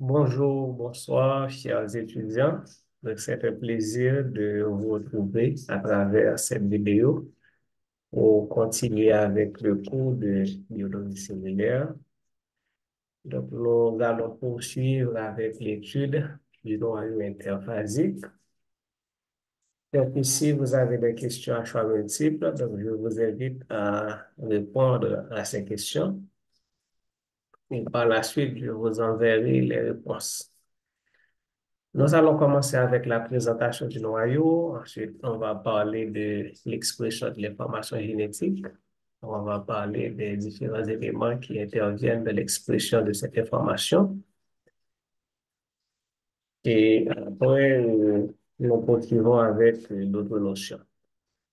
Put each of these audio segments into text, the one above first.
Bonjour, bonsoir, chers étudiants. Donc, c'est un plaisir de vous retrouver à travers cette vidéo pour continuer avec le cours de biologie cellulaire. Donc, nous allons poursuivre avec l'étude du noyau interphasique. Donc, ici, vous avez des questions à choix multiples. Donc, je vous invite à répondre à ces questions. Et par la suite, je vous enverrai les réponses. Nous allons commencer avec la présentation du noyau. Ensuite, on va parler de l'expression de l'information génétique. On va parler des différents éléments qui interviennent dans l'expression de cette information. Et après, nous continuons avec d'autres notions.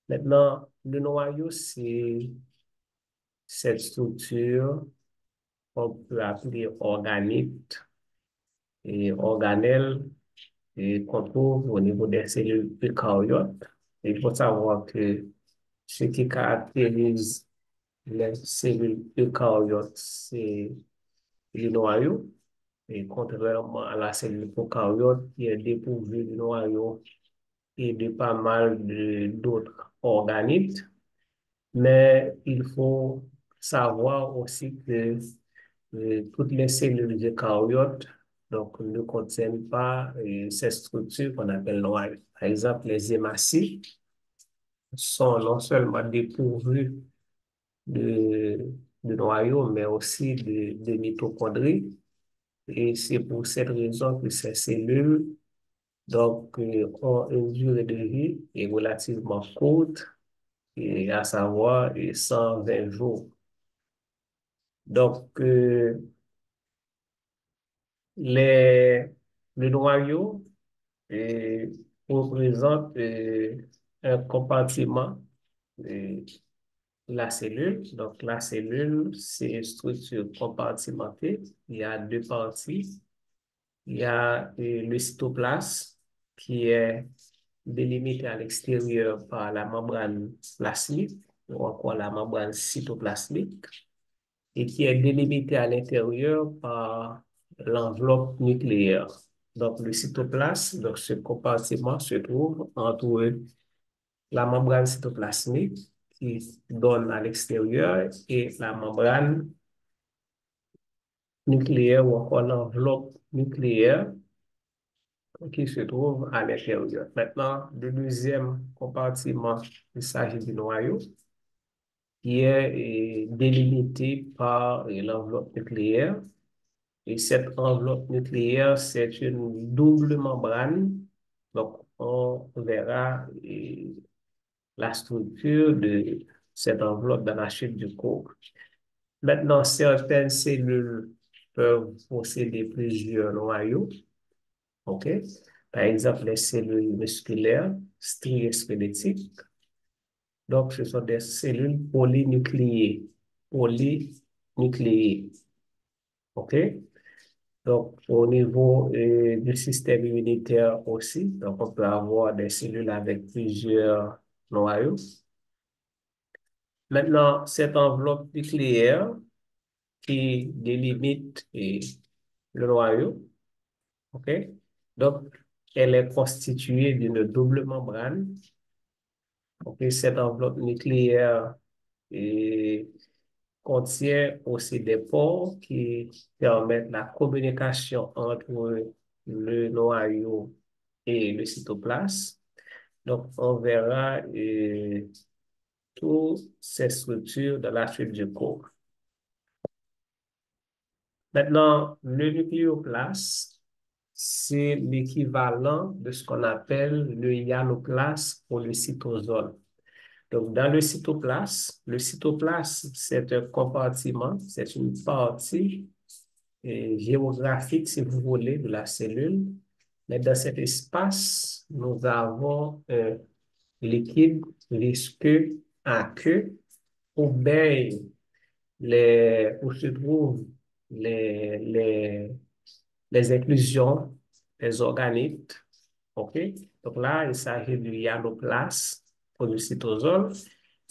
Maintenant, le noyau, c'est cette structure qu'on peut appeler organite et organelle et qu'on trouve au niveau des cellules eucaryotes. Il faut savoir que ce qui caractérise les cellules eucaryotes, c'est le noyau. Et contrairement à la cellule prokaryote qui est dépourvue du noyau et de pas mal d'autres organites. Mais il faut savoir aussi que toutes les cellules eucaryotes donc, ne contiennent pas ces structures qu'on appelle noyaux. Par exemple, les hématies sont non seulement dépourvues de, de noyaux, mais aussi de mitochondries. Et c'est pour cette raison que ces cellules ont une durée de vie et relativement courte, et à savoir 120 jours. Donc, les, le noyau représente un compartiment de la cellule. Donc, la cellule, c'est une structure compartimentée. Il y a deux parties. Il y a le cytoplasme qui est délimité à l'extérieur par la membrane plasmique ou encore la membrane cytoplasmique et qui est délimité à l'intérieur par l'enveloppe nucléaire. Donc, le cytoplasme, donc ce compartiment se trouve entre la membrane cytoplasmique qui donne à l'extérieur et la membrane nucléaire ou encore l'enveloppe nucléaire qui se trouve à l'intérieur. Maintenant, le deuxième compartiment, il s'agit du noyau qui est délimité par l'enveloppe nucléaire. Et cette enveloppe nucléaire, c'est une double membrane. Donc, on verra la structure de cette enveloppe dans la chute du corps. Maintenant, certaines cellules peuvent posséder plusieurs noyaux. OK? Par exemple, les cellules musculaires, striées-squelettiques. Donc, ce sont des cellules polynucléées. Polynucléées. OK? Donc, au niveau du système immunitaire aussi, donc on peut avoir des cellules avec plusieurs noyaux. Maintenant, cette enveloppe nucléaire qui délimite le noyau, OK? Donc, elle est constituée d'une double membrane. OK? Cette enveloppe nucléaire contient aussi des pores qui permettent la communication entre le noyau et le cytoplasme. Donc, on verra toutes ces structures dans la suite du cours. Maintenant, le nucléoplasme, c'est l'équivalent de ce qu'on appelle le hyaloplasme ou le cytosol. Donc, dans le cytoplasme, c'est un compartiment, c'est une partie géographique, si vous voulez, de la cellule. Mais dans cet espace, nous avons un liquide visqueux aqueux où, bien, où se trouvent les, les, les inclusions des organites. OK? Donc là, il s'agit du hyaloplasme pour le cytosol,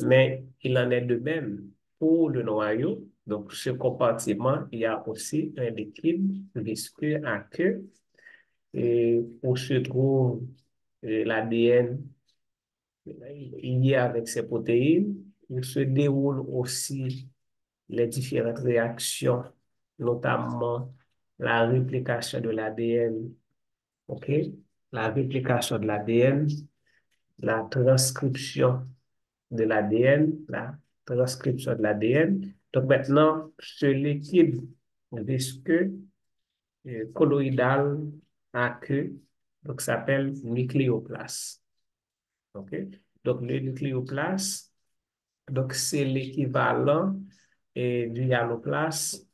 mais il en est de même pour le noyau. Donc, ce compartiment, il y a aussi un liquide visqueux à queue et où se trouve l'ADN lié avec ces protéines, où se déroulent aussi les différentes réactions, notamment la réplication de l'ADN, OK? La réplication de l'ADN, la transcription de l'ADN, la transcription de l'ADN. Donc maintenant, ce liquide visqueux colloïdal à queue, donc s'appelle nucléoplaste. OK? Donc le nucléoplaste, donc c'est l'équivalent du hyaloplasme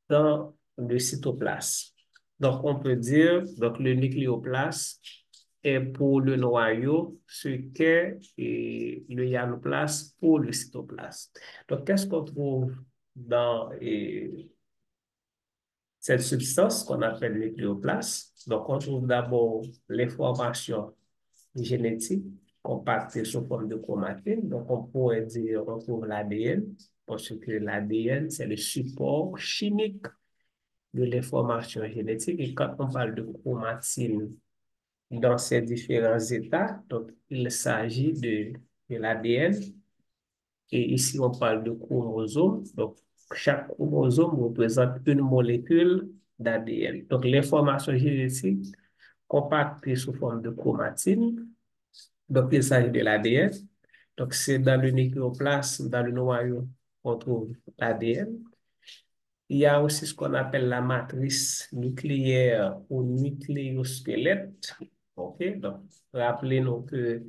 dans le cytoplasme. Donc on peut dire, donc le nucléoplaste est pour le noyau ce qu'est le hyaloplasme pour le cytoplasme. Donc qu'est-ce qu'on trouve dans cette substance qu'on appelle le nucléoplaste? Donc on trouve d'abord l'information génétique compactée sous forme de chromatine. Donc on pourrait dire on trouve l'ADN, parce que l'ADN, c'est le support chimique de l'information génétique. Et quand on parle de chromatine dans ses différents états, donc il s'agit de l'ADN. Et ici, on parle de chromosome. Donc, chaque chromosome représente une molécule d'ADN. Donc, l'information génétique compactée sous forme de chromatine. Donc, il s'agit de l'ADN. Donc, c'est dans le nucléoplasme, dans le noyau, qu'on trouve l'ADN. Il y a aussi ce qu'on appelle la matrice nucléaire ou nucléosquelette. OK? Donc, rappelez-nous que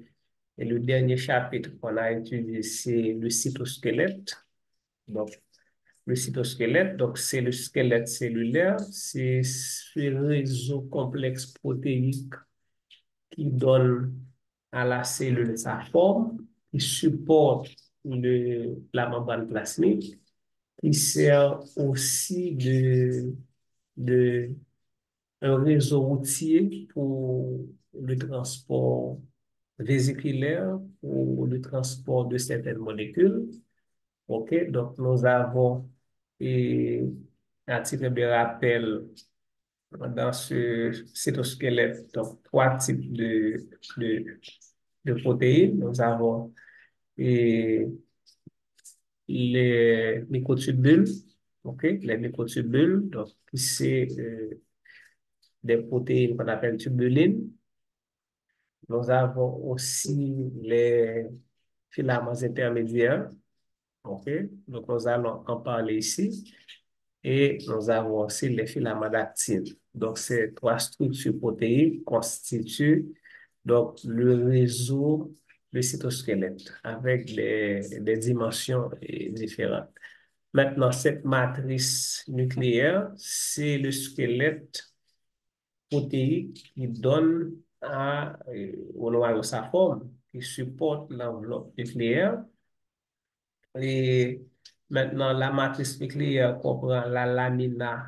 le dernier chapitre qu'on a étudié, c'est le cytosquelette. Donc, le cytosquelette, donc c'est le squelette cellulaire, c'est ce réseau complexe protéique qui donne à la cellule sa forme, qui supporte la membrane plasmique, qui sert aussi de un réseau routier pour le transport vésiculaire, pour le transport de certaines molécules. OK? Donc, nous avons, et, à titre de rappel, dans ce cytosquelette, donc, trois types de, de protéines. Nous avons les microtubules, OK? Les microtubules, donc, c'est des protéines qu'on appelle tubulines. Nous avons aussi les filaments intermédiaires, OK? Donc, nous allons en parler ici. Et nous avons aussi les filaments d'actine. Donc, ces trois structures protéiques constituent donc le réseau du cytosquelette avec des dimensions différentes. Maintenant, cette matrice nucléaire, c'est le squelette protéique qui donne au noyau sa forme, qui supporte l'enveloppe nucléaire. Et maintenant, la matrice nucléaire comprend la lamina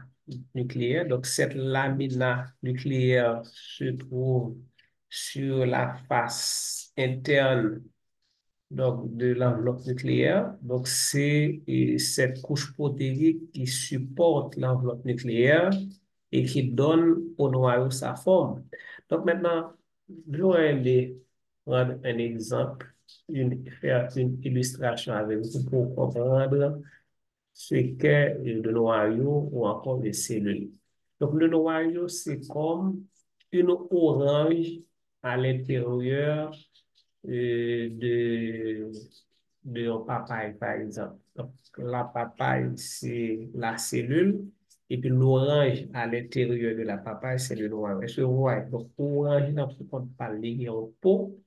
nucléaire. Donc, cette lamina nucléaire se trouve sur la face interne donc, de l'enveloppe nucléaire. Donc, c'est cette couche protéique qui supporte l'enveloppe nucléaire et qui donne au noyau sa forme. Donc, maintenant, je vais aller prendre un exemple, faire une illustration avec vous pour comprendre ce qu'est le noyau ou encore les cellules. Donc, le noyau, c'est comme une orange à l'intérieur de, de un papaye, par exemple. Donc, la papaye, c'est la cellule, et puis l'orange à l'intérieur de la papaye, c'est le noyau. Est-ce que vous voyez? Donc, orange, dans ce qu'on parle, il y a une peau.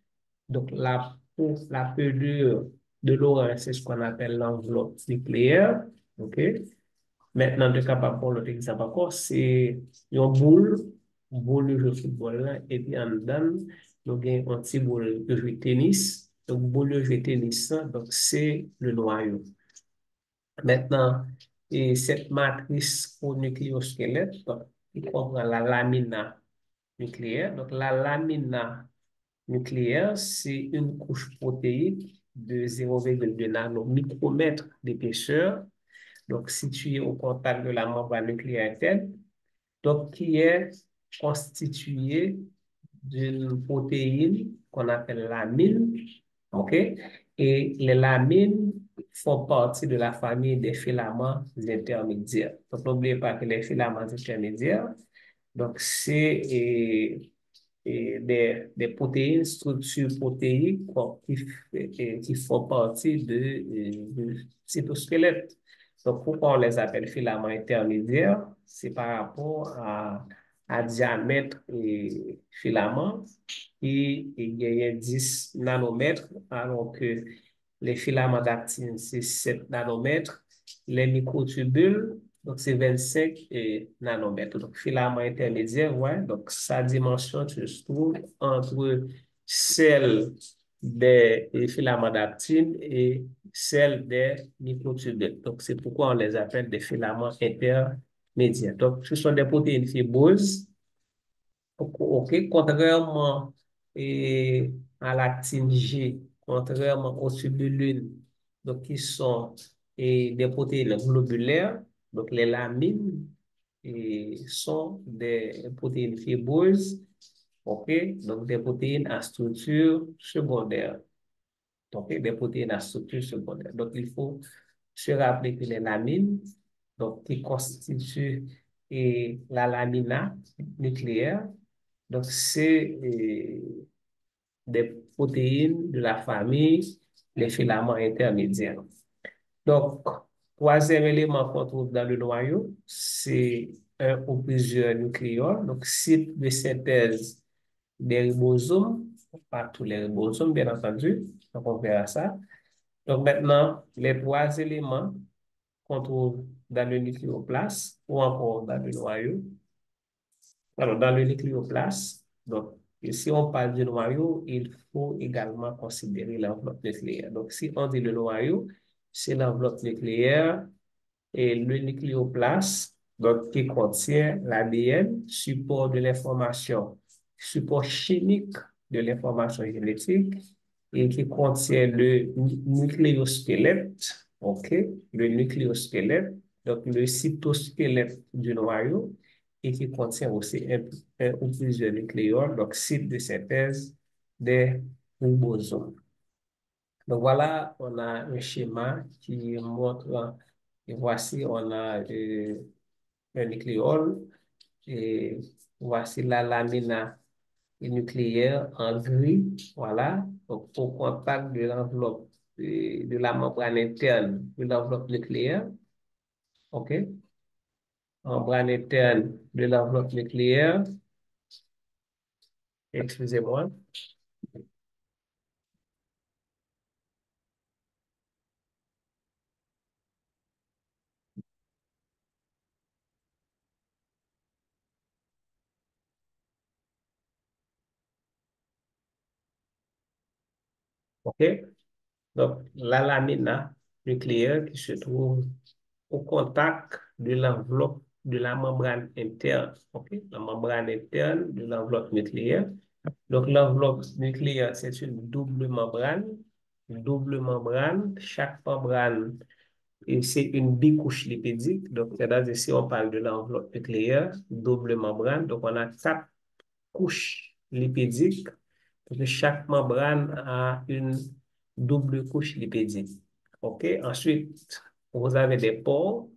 Donc, la peau, la pelure de l'orange, c'est ce qu'on appelle l'enveloppe nucléaire. OK? Maintenant, de capable pour l'autre exemple encore, c'est une boule de jeu football là, et puis en dedans, nous avons un petit boule de jeu tennis. Donc, boule de jeu tennis, ça, donc c'est le noyau. Maintenant, et cette matrice au nucléosquelette, donc, il comprend la lamina nucléaire. Donc, la lamina nucléaire, c'est une couche protéique de 0,2 nanomicromètre d'épaisseur donc situé au contact de la membrane nucléaire interne, donc qui est constitué d'une protéine qu'on appelle l'amine, OK? Et les lamines font partie de la famille des filaments intermédiaires. Donc, n'oubliez pas que les filaments intermédiaires, donc c'est des protéines, structures protéiques qui font partie du cytosquelette. Donc, pourquoi on les appelle filaments intermédiaires? C'est par rapport à diamètre et filament qui gagne 10 nanomètres, alors que les filaments d'actine, c'est 7 nanomètres. Les microtubules, donc c'est 25 nanomètres. Donc, filament intermédiaire, ouais, donc sa dimension se trouve entre celle des filaments d'actine et celle des microtubules. Donc, c'est pourquoi on les appelle des filaments intermédiaires. Donc, ce sont des protéines fibreuses. OK, contrairement à l'actine G, contrairement aux tubulines, donc qui sont des protéines globulaires, donc les lamines sont des protéines fibreuses, OK, donc des protéines à structure secondaire. Donc, des protéines à structure secondaire. Donc, il faut se rappeler que les lamines, donc, qui constituent la lamina nucléaire, donc, c'est des protéines de la famille, les filaments intermédiaires. Donc, troisième élément qu'on trouve dans le noyau, c'est un ou plusieurs nucléoles, donc site de synthèse des ribosomes, pas tous les ribosomes, bien entendu, donc on verra ça. Donc maintenant, les trois éléments qu'on trouve dans le nucléoplaste ou encore dans le noyau. Alors, dans le nucléoplaste, donc, et si on parle du noyau, il faut également considérer l'enveloppe nucléaire. Donc, si on dit le noyau, c'est l'enveloppe nucléaire et le nucléoplaste, donc, qui contient l'ADN, support de l'information, support chimique de l'information génétique, et qui contient le nucléosquelette, OK, le nucléosquelette, donc le cytosquelette du noyau, et qui contient aussi un ou plusieurs nucléoles, donc site de synthèse des ribosomes. Donc voilà, on a un schéma qui montre, et voici, on a un nucléole, et voici la lamina nucléaire en gris, voilà, donc au contact de l'enveloppe de la membrane interne de l'enveloppe nucléaire, OK? Membrane interne de l'enveloppe nucléaire, excusez-moi, OK? Donc, la lamina nucléaire qui se trouve au contact de l'enveloppe de la membrane interne, OK? La membrane interne de l'enveloppe nucléaire. Donc, l'enveloppe nucléaire, c'est une double membrane. Une double membrane, chaque membrane, et c'est une bicouche lipédique. Donc, c'est-à-dire, si on parle de l'enveloppe nucléaire, double membrane, donc on a quatre couches lipédiques. Parce que chaque membrane a une double couche lipédique. OK? Ensuite, vous avez des pores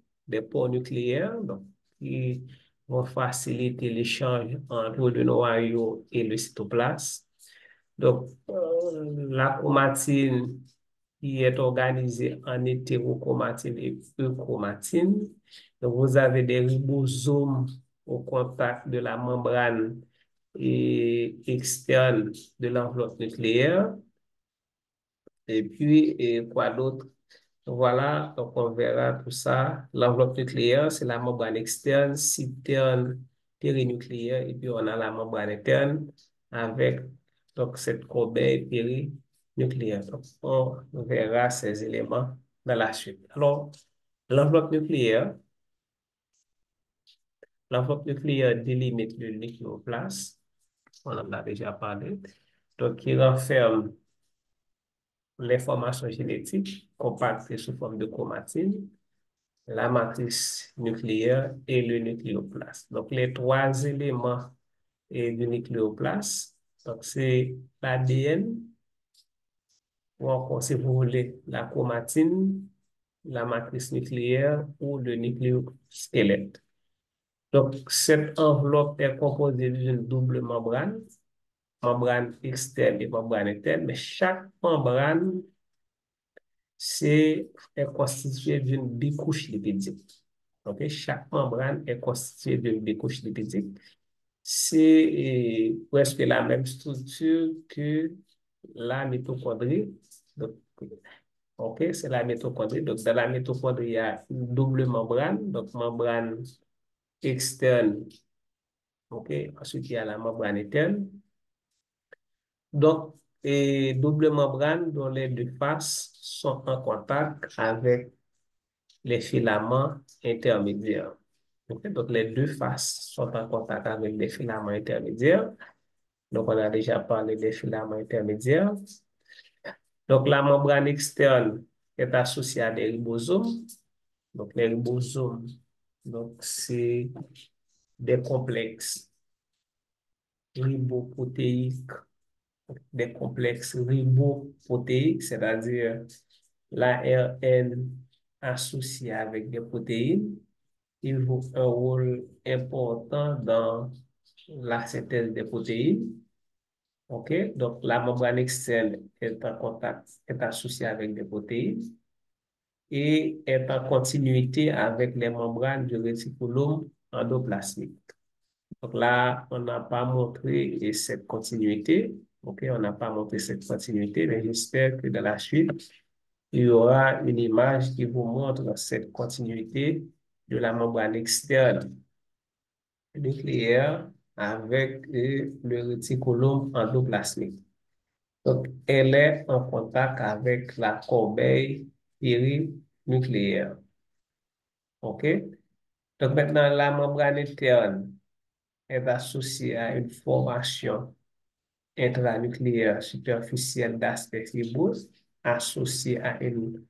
nucléaires, donc, qui vont faciliter l'échange entre le noyau et le cytoplasme. Donc, la chromatine qui est organisée en hétérochromatine et euchromatine. Donc, vous avez des ribosomes au contact de la membrane externe de l'enveloppe nucléaire. Et puis, et quoi d'autre? Voilà, donc on verra tout ça. L'enveloppe nucléaire, c'est la membrane externe, citerne, périnucléaire, et puis on a la membrane interne avec donc, cette corbeille périnucléaire. Donc, on verra ces éléments dans la suite. Alors, l'enveloppe nucléaire, l'enveloppe nucléaire délimite le nucléoplaste, on en a déjà parlé, donc il renferme l'information génétique compactée sous forme de chromatine. la matrice nucléaire et le nucléoplaste. Donc, les trois éléments du nucléoplaste, donc c'est l'ADN, ou encore, si vous voulez, la chromatine, la matrice nucléaire ou le nucléosquelette. Donc, cette enveloppe est composée d'une double membrane externe et membrane interne, mais chaque membrane est constituée d'une bicouche lipidique. Ok, chaque membrane est constituée d'une bicouche lipidique. C'est presque la même structure que la mitochondrie. Donc, ok, c'est la mitochondrie. Donc, dans la mitochondrie, il y a une double membrane, donc membrane externe. Ok, ensuite, il y a la membrane interne. Donc, double membrane dont les deux faces sont en contact avec les filaments intermédiaires. Ok, donc, les deux faces sont en contact avec les filaments intermédiaires. Donc, on a déjà parlé des filaments intermédiaires. Donc, la membrane externe est associée à des ribosomes. Donc, les ribosomes, donc, c'est des complexes riboprotéiques, c'est-à-dire l'ARN associé avec des protéines. Il joue un rôle important dans la synthèse des protéines. OK? Donc, la membrane externe est en contact, est associée avec des protéines et est en continuité avec les membranes du réticulum endoplasmique. Donc là, on n'a pas montré cette continuité. OK? On n'a pas montré cette continuité, mais j'espère que dans la suite, il y aura une image qui vous montre cette continuité de la membrane externe nucléaire avec le réticulum endoplasmique. Donc, elle est en contact avec la corbeille périnucléaire. OK? Donc, maintenant, la membrane interne est associée à une formation intranucléaire superficielle d'aspect fibreux, associée à une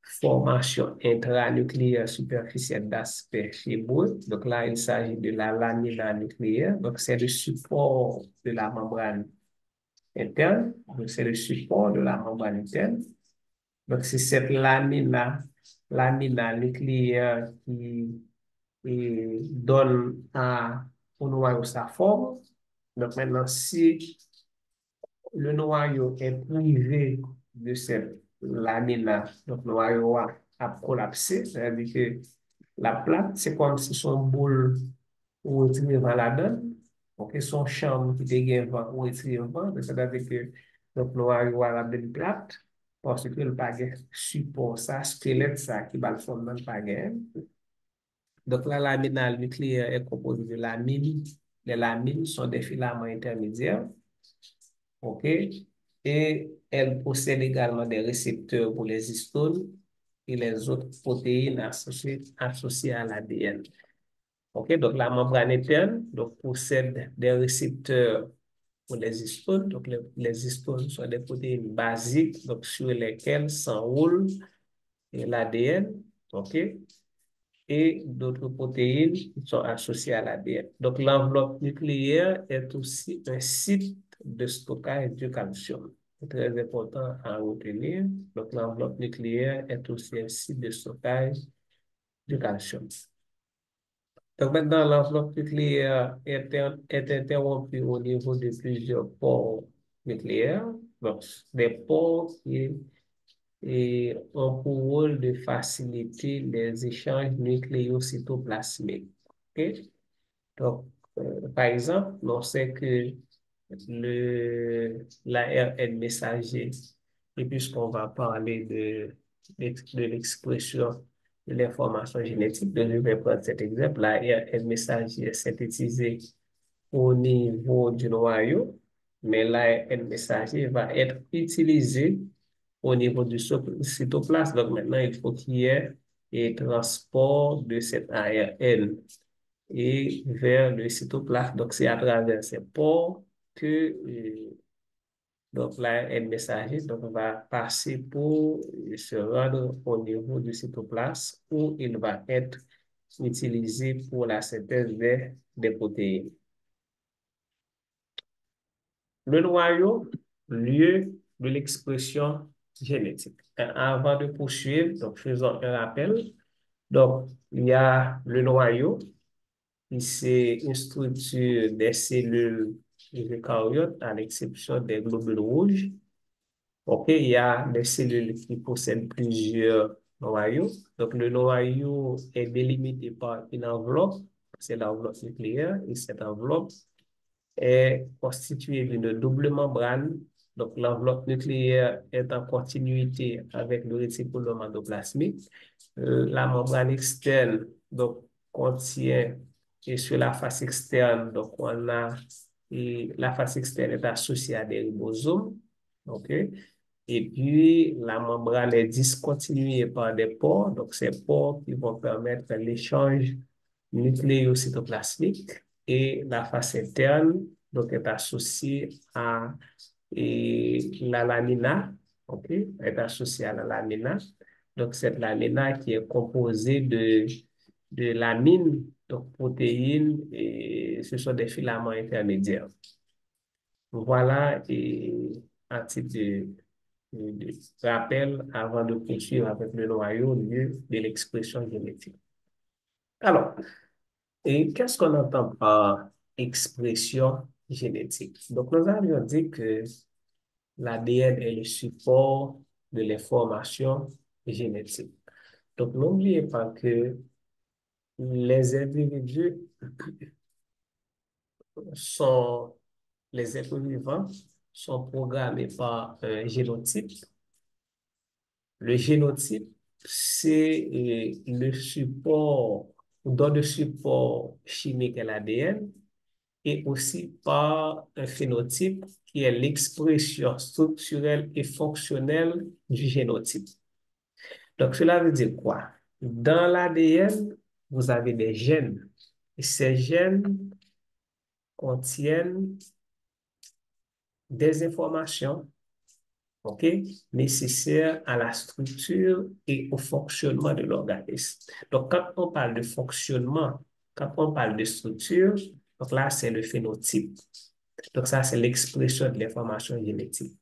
formation intranucléaire superficielle d'aspect fibreux. Donc là, il s'agit de la lamina nucléaire. Donc, c'est le support de la membrane interne. Donc, c'est le support de la membrane interne. Donc, c'est cette lamina nucléaire qui donne au noyau sa forme. Donc, maintenant, si le noyau est privé de cette lamina, donc le noyau a collapsé, c'est-à-dire que la plaque, c'est comme si son boule ou retiré dans la donne, donc son champ qui dégage ou retiré vent, c'est-à-dire que donc, le noyau a la belle plate, parce que le pagaie support ça, squelette ça, qui va le fond dans le pagaie. Donc, la lamina nucléaire est composée de lamines. Les lamines sont des filaments intermédiaires. OK? Et elle possède également des récepteurs pour les histones et les autres protéines associées à l'ADN. OK? Donc, la membrane interne donc, possède des récepteurs pour les histones. Donc, les histones sont des protéines basiques donc, sur lesquelles s'enroule l'ADN. OK? Et d'autres protéines qui sont associées à l'ADN. Donc, l'enveloppe nucléaire est aussi un site de stockage du calcium. C'est très important à retenir. Donc, l'enveloppe nucléaire est aussi un site de stockage du calcium. Donc, maintenant, l'enveloppe nucléaire est interrompue au niveau de plusieurs pores nucléaires. Donc, des pores qui ont pour rôle de faciliter les échanges nucléocytoplasmiques. OK? Donc, par exemple, on sait que l'ARN messager, et puisqu'on va parler de l'expression de l'information génétique, donc je vais prendre cet exemple, l'ARN messager est synthétisé au niveau du noyau, mais l'ARN messager va être utilisé au niveau du cytoplasme. Donc maintenant, il faut qu'il y ait un transport de cet ARN et vers le cytoplasme. Donc c'est à travers ces pores que Donc, l'ARN messager donc, va passer pour se rendre au niveau du cytoplasme où il va être utilisé pour la synthèse des protéines. Le noyau, lieu de l'expression génétique. Avant de poursuivre, donc faisons un rappel. Donc, il y a le noyau, qui c'est une structure des cellules eucaryotes, à l'exception des globules rouges. OK, il y a des cellules qui possèdent plusieurs noyaux. Donc, le noyau est délimité par une enveloppe, c'est l'enveloppe nucléaire, et cette enveloppe est constituée d'une double membrane. Donc, l'enveloppe nucléaire est en continuité avec le réticulum endoplasmique. La membrane externe, donc, contient, et sur la face externe, donc, on a, et la face externe est associée à des ribosomes. OK? Et puis, la membrane est discontinuée par des pores. Donc, ces pores qui vont permettre l'échange nucléocytoplasmique. Et la face interne, donc, est associée à la lamina. OK? Est associée à la lamina. Donc, cette lamina qui est composée de lamines, donc protéines, et ce sont des filaments intermédiaires. Voilà, et à titre de rappel avant de poursuivre avec le noyau, lieu de l'expression génétique. Alors, et qu'est-ce qu'on entend par expression génétique? Donc, nous avions dit que l'ADN est le support de l'information génétique. Donc, n'oubliez pas que les individus sont, les êtres vivants sont programmés par un génotype. Le génotype, c'est le support, donne le support chimique à l'ADN et aussi par un phénotype qui est l'expression structurelle et fonctionnelle du génotype. Donc, cela veut dire quoi? Dans l'ADN, vous avez des gènes. Et ces gènes contiennent des informations, OK, nécessaires à la structure et au fonctionnement de l'organisme. Donc, quand on parle de fonctionnement, quand on parle de structure, donc là, c'est le phénotype. Donc, ça, c'est l'expression de l'information génétique.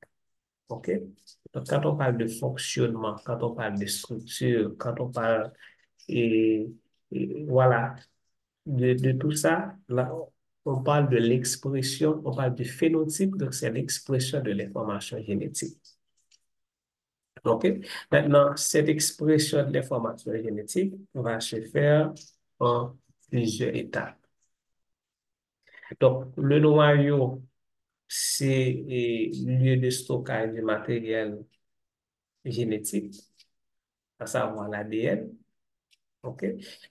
OK? Donc, quand on parle de fonctionnement, quand on parle de structure, quand on parle, et, voilà, de tout ça, là, on parle de l'expression, on parle du phénotype, donc c'est l'expression de l'information génétique. OK? Maintenant, cette expression de l'information génétique va se faire en plusieurs étapes. Donc, le noyau, c'est le lieu de stockage du matériel génétique, à savoir l'ADN. OK?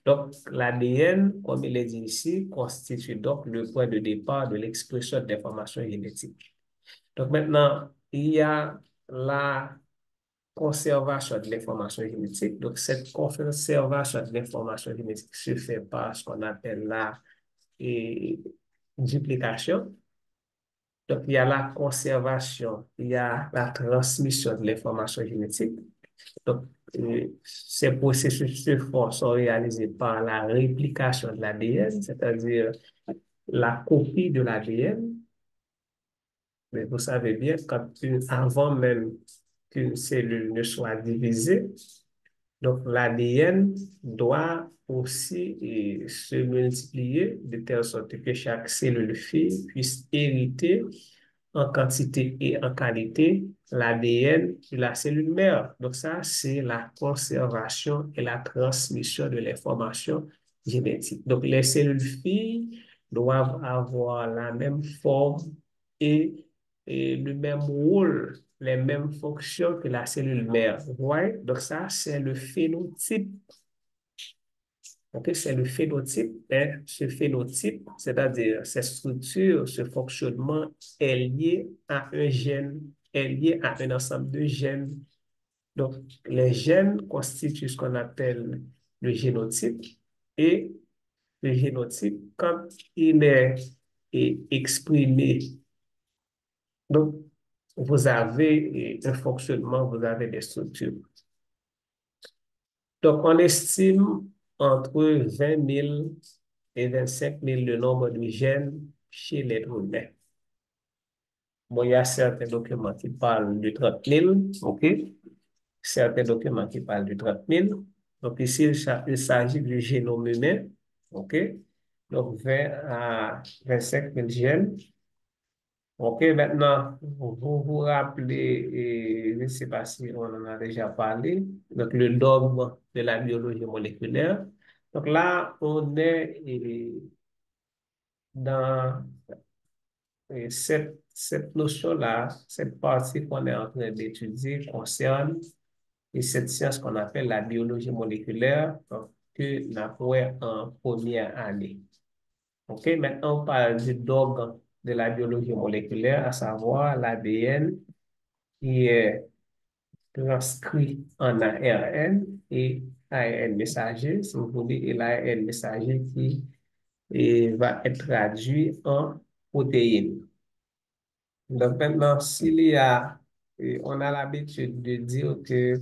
Donc, l'ADN, comme il est dit ici, constitue donc le point de départ de l'expression de l'information génétique. Donc, maintenant, il y a la conservation de l'information génétique. Donc, cette conservation de l'information génétique se fait par ce qu'on appelle la duplication. Donc, il y a la conservation, il y a la transmission de l'information génétique. Donc, ces processus sont réalisés par la réplication de l'ADN, c'est-à-dire la copie de l'ADN. Mais vous savez bien, avant même qu'une cellule ne soit divisée, donc l'ADN doit aussi se multiplier de telle sorte que chaque cellule fille puisse hériter en quantité et en qualité l'ADN de la cellule mère. Donc ça, c'est la conservation et la transmission de l'information génétique. Donc les cellules filles doivent avoir la même forme et, le même rôle, les mêmes fonctions que la cellule mère. Vous voyez? Donc ça, c'est le phénotype. OK, c'est le phénotype. Hein? Ce phénotype, c'est-à-dire cette structure, ce fonctionnement est lié à un gène, est lié à un ensemble de gènes. Donc, les gènes constituent ce qu'on appelle le génotype. Et le génotype, quand il est exprimé, donc, vous avez un fonctionnement, vous avez des structures. Donc, on estime entre 20 000 et 25 000 le nombre de gènes chez l'être humain. Bon, il y a certains documents qui parlent de 30 000, OK? Certains documents qui parlent de 30 000. Donc, ici, il s'agit du génome humain, OK? Donc, 20 à 25 000 gènes. OK, maintenant, vous vous rappelez, et je ne sais pas si on en a déjà parlé, donc le dogme de la biologie moléculaire. Donc là, on est dans cette notion-là, cette partie qu'on est en train d'étudier concerne cette science qu'on appelle la biologie moléculaire, donc, que nous avons en première année. OK, maintenant on parle du dogme de la biologie moléculaire, à savoir l'ADN qui est transcrit en ARN et ARN messager, si vous voulez, et l'ARN messager qui va être traduit en protéines. Donc maintenant, on a l'habitude de dire que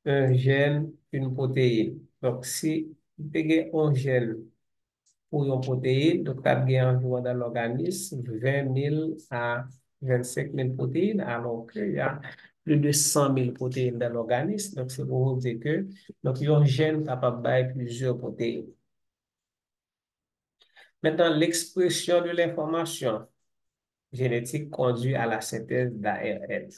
un gène, une protéine. Donc si vous avez un gène pour une protéine, donc tu as environ dans l'organisme 20 000 à 25 000 protéines, alors qu'il y a plus de 100 000 protéines dans l'organisme. Donc, c'est pour vous dire que donc, il y a un gène capable de plusieurs protéines. Maintenant, l'expression de l'information génétique conduit à la synthèse d'ARN.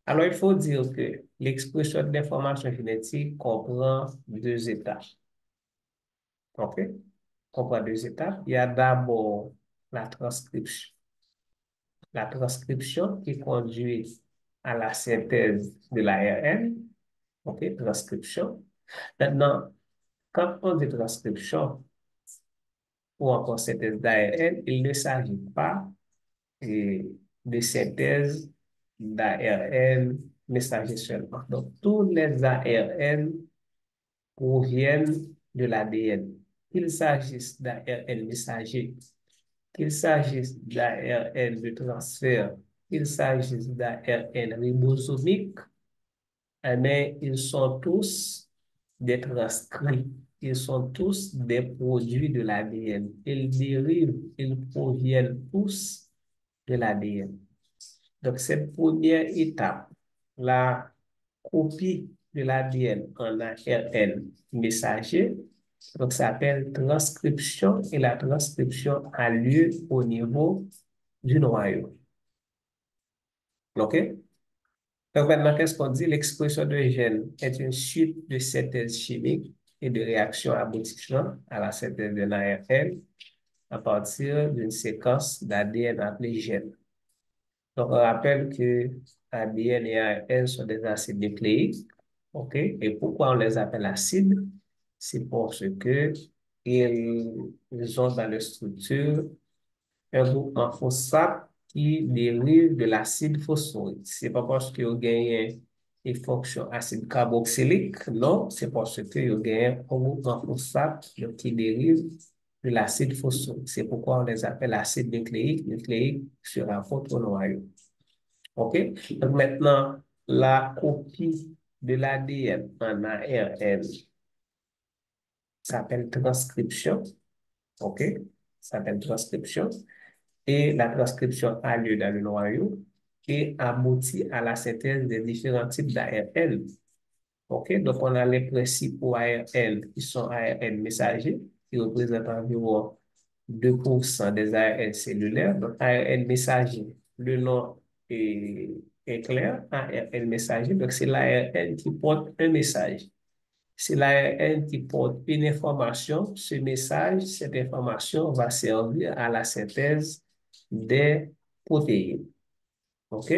Alors, il faut dire que l'expression de l'information génétique comprend deux étapes. OK? Comprend deux étapes. Il y a d'abord la transcription. La transcription qui conduit à la synthèse de l'ARN. OK? Transcription. Maintenant, quand on dit transcription ou encore synthèse d'ARN, il ne s'agit pas de synthèse d'ARN messager seulement. Donc, tous les ARN proviennent de l'ADN. Qu'il s'agisse d'ARN messager, qu'il s'agisse d'ARN de transfert, qu'il s'agisse d'ARN ribosomique, mais ils sont tous des transcrits. Ils sont tous des produits de l'ADN. Ils dérivent, ils proviennent tous de l'ADN. Donc, cette première étape, la copie de l'ADN en ARN messager, donc ça s'appelle transcription et la transcription a lieu au niveau du noyau. OK? Donc maintenant, qu'est-ce qu'on dit? L'expression de gène est une suite de synthèses chimiques et de réactions aboutissant à la synthèse d'un ARN à partir d'une séquence d'ADN appelée gène. Donc, on rappelle que ADN et ARN sont des acides nucléiques. OK? Et pourquoi on les appelle acides? C'est parce que ils ont dans leur structure un groupe en phosphate qui dérive de l'acide phosphorique. C'est pas parce que vous gagnez une fonction acide carboxylique, non, c'est parce que vous gagnez un groupe en phosphate qui dérive de l'acide phosphorique. C'est pourquoi on les appelle acides nucléiques. Nucléiques se rapportent au noyau. OK? Donc maintenant, la copie de l'ADN en ARN s'appelle transcription. OK? S'appelle transcription. Et la transcription a lieu dans le noyau et aboutit à la synthèse des différents types d'ARN. OK? Donc, on a les principaux ARN qui sont ARN messagers, qui représentent environ 2% des ARN cellulaires. Donc, ARN messager, le nom est clair, ARN messager. Donc, c'est l'ARN qui porte un message. C'est l'ARN qui porte une information. Ce message, cette information va servir à la synthèse des protéines. OK?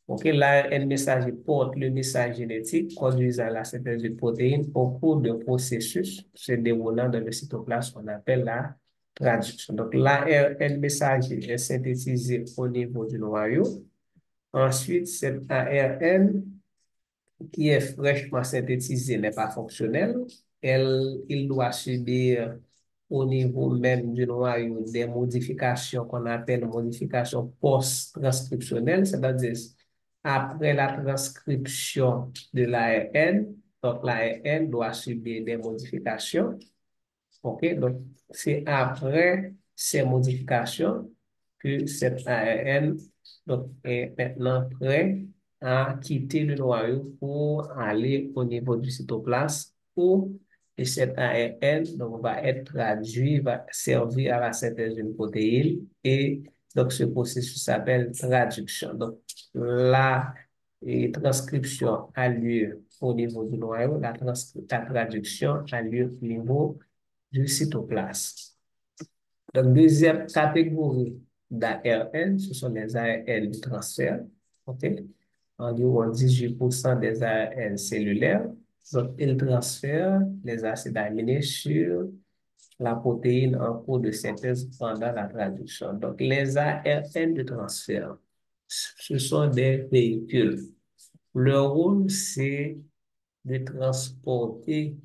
OK, l'ARN messager porte le message génétique conduisant à la synthèse de protéines au cours d'un processus se déroulant dans le cytoplasme qu'on appelle la traduction. Donc, l'ARN messager est synthétisé au niveau du noyau. Ensuite, cet ARN qui est fraîchement synthétisé n'est pas fonctionnel. Il doit subir au niveau même du noyau des modifications qu'on appelle modifications post-transcriptionnelles, c'est-à-dire après la transcription de l'ARN, donc l'ARN doit subir des modifications. OK? Donc, c'est après ces modifications que cet ARN donc, est maintenant prêt à quitter le noyau pour aller au niveau du cytoplasme où cet ARN donc, va être traduit, va servir à la synthèse d'une protéine et donc ce processus s'appelle traduction. Donc, la transcription a lieu au niveau du noyau, la traduction a lieu au niveau du cytoplasme. Donc, deuxième catégorie d'ARN, ce sont les ARN de transfert. OK? Environ 18% des ARN cellulaires. Donc, ils transfèrent les acides aminés sur la protéine en cours de synthèse pendant la traduction. Donc, les ARN de transfert, ce sont des véhicules. Leur rôle, c'est de transporter,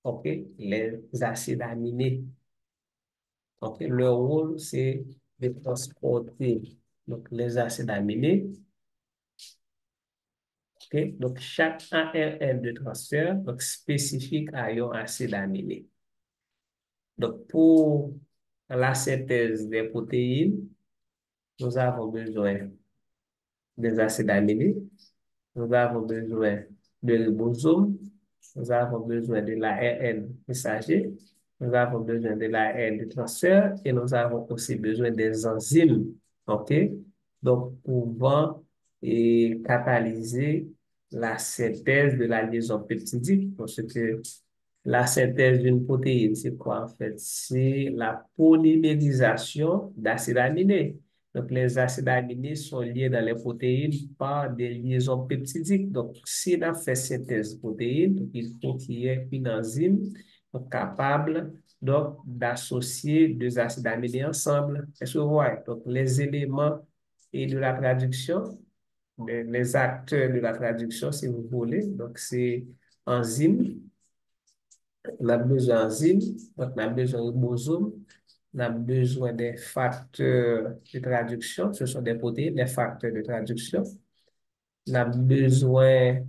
OK, les acides aminés. Donc, leur rôle, c'est de transporter donc, les acides aminés. OK? Donc, chaque ARN de transfert donc, spécifique à un acide aminé. Donc, pour la synthèse des protéines, nous avons besoin des acides aminés, nous avons besoin de ribosomes, nous avons besoin de l'ARN messager, nous avons besoin de l'ARN de transfert et nous avons aussi besoin des enzymes, OK? Donc, pouvant catalyser la synthèse de la liaison peptidique, parce que la synthèse d'une protéine, c'est quoi en fait? C'est la polymérisation d'acides aminés. Donc, les acides aminés sont liés dans les protéines par des liaisons peptidiques. Donc, si on fait synthèse de protéines, il faut qu'il y ait une enzyme donc, capable donc, d'associer deux acides aminés ensemble. Est-ce que vous voyez? Donc, les éléments et de la traduction, les acteurs de la traduction, si vous voulez, donc c'est enzymes, on a besoin d'enzymes, donc on a besoin de ribosomes, on a besoin des facteurs de traduction, ce sont des protéines, des facteurs de traduction. On a besoin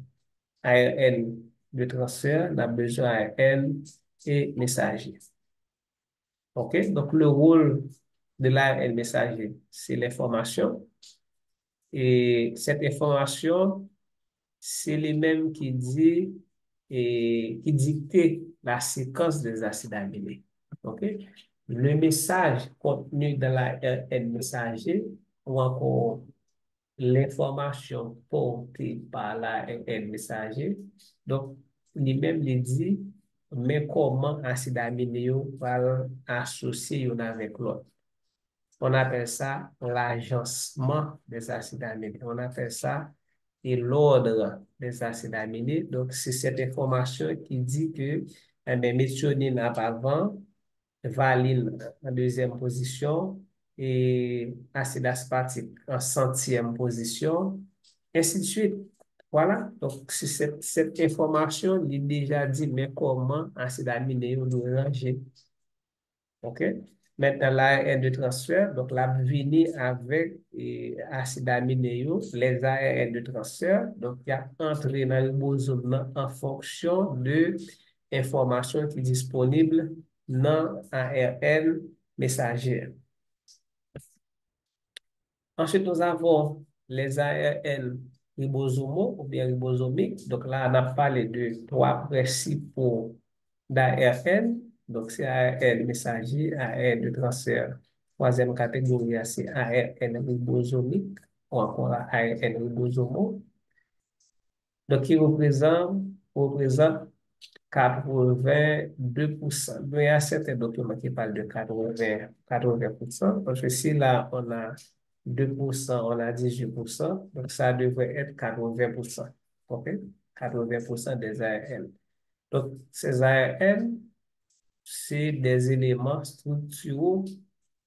ARN de transfert, on a besoin ARN et messager. OK? Donc, le rôle de l'ARN messager, c'est l'information. Et cette information, c'est les mêmes qui dit et qui dictait la séquence des acides aminés. OK? Le message contenu dans la RN messager ou encore l'information portée par la RN messager. Donc, lui-même il dit, mais comment acide aminé va associer l'un avec l'autre. On appelle ça l'agencement des acides aminés. On appelle ça et l'ordre des acides aminés. Donc, c'est cette information qui dit que méthionine avant, valine en deuxième position et acide aspartique en centième position, ainsi de suite. Voilà. Donc, cette information, il déjà dit, mais comment acide aminé doit ranger. OK? Maintenant, l'ARN de transfert, donc la venir avec acide aminé, les ARN de transfert, donc il y a entré dans le ribosome en fonction de l'information qui est disponible dans l'ARN messager. Ensuite, nous avons les ARN ribosomaux ou bien ribosomiques. Donc là, on a parlé de trois principaux d'ARN. Donc, c'est ARN messager, ARN de transfert. Troisième catégorie, c'est ARN ribosomique ou encore ARN ribosomaux. Donc, qui représente 82%. Mais il y a certains documents qui parlent de 80%, parce que si là, on a 2%, on a 18%, donc ça devrait être 80%. OK? 80% des ARN. Donc, ces ARN, c'est des éléments structuraux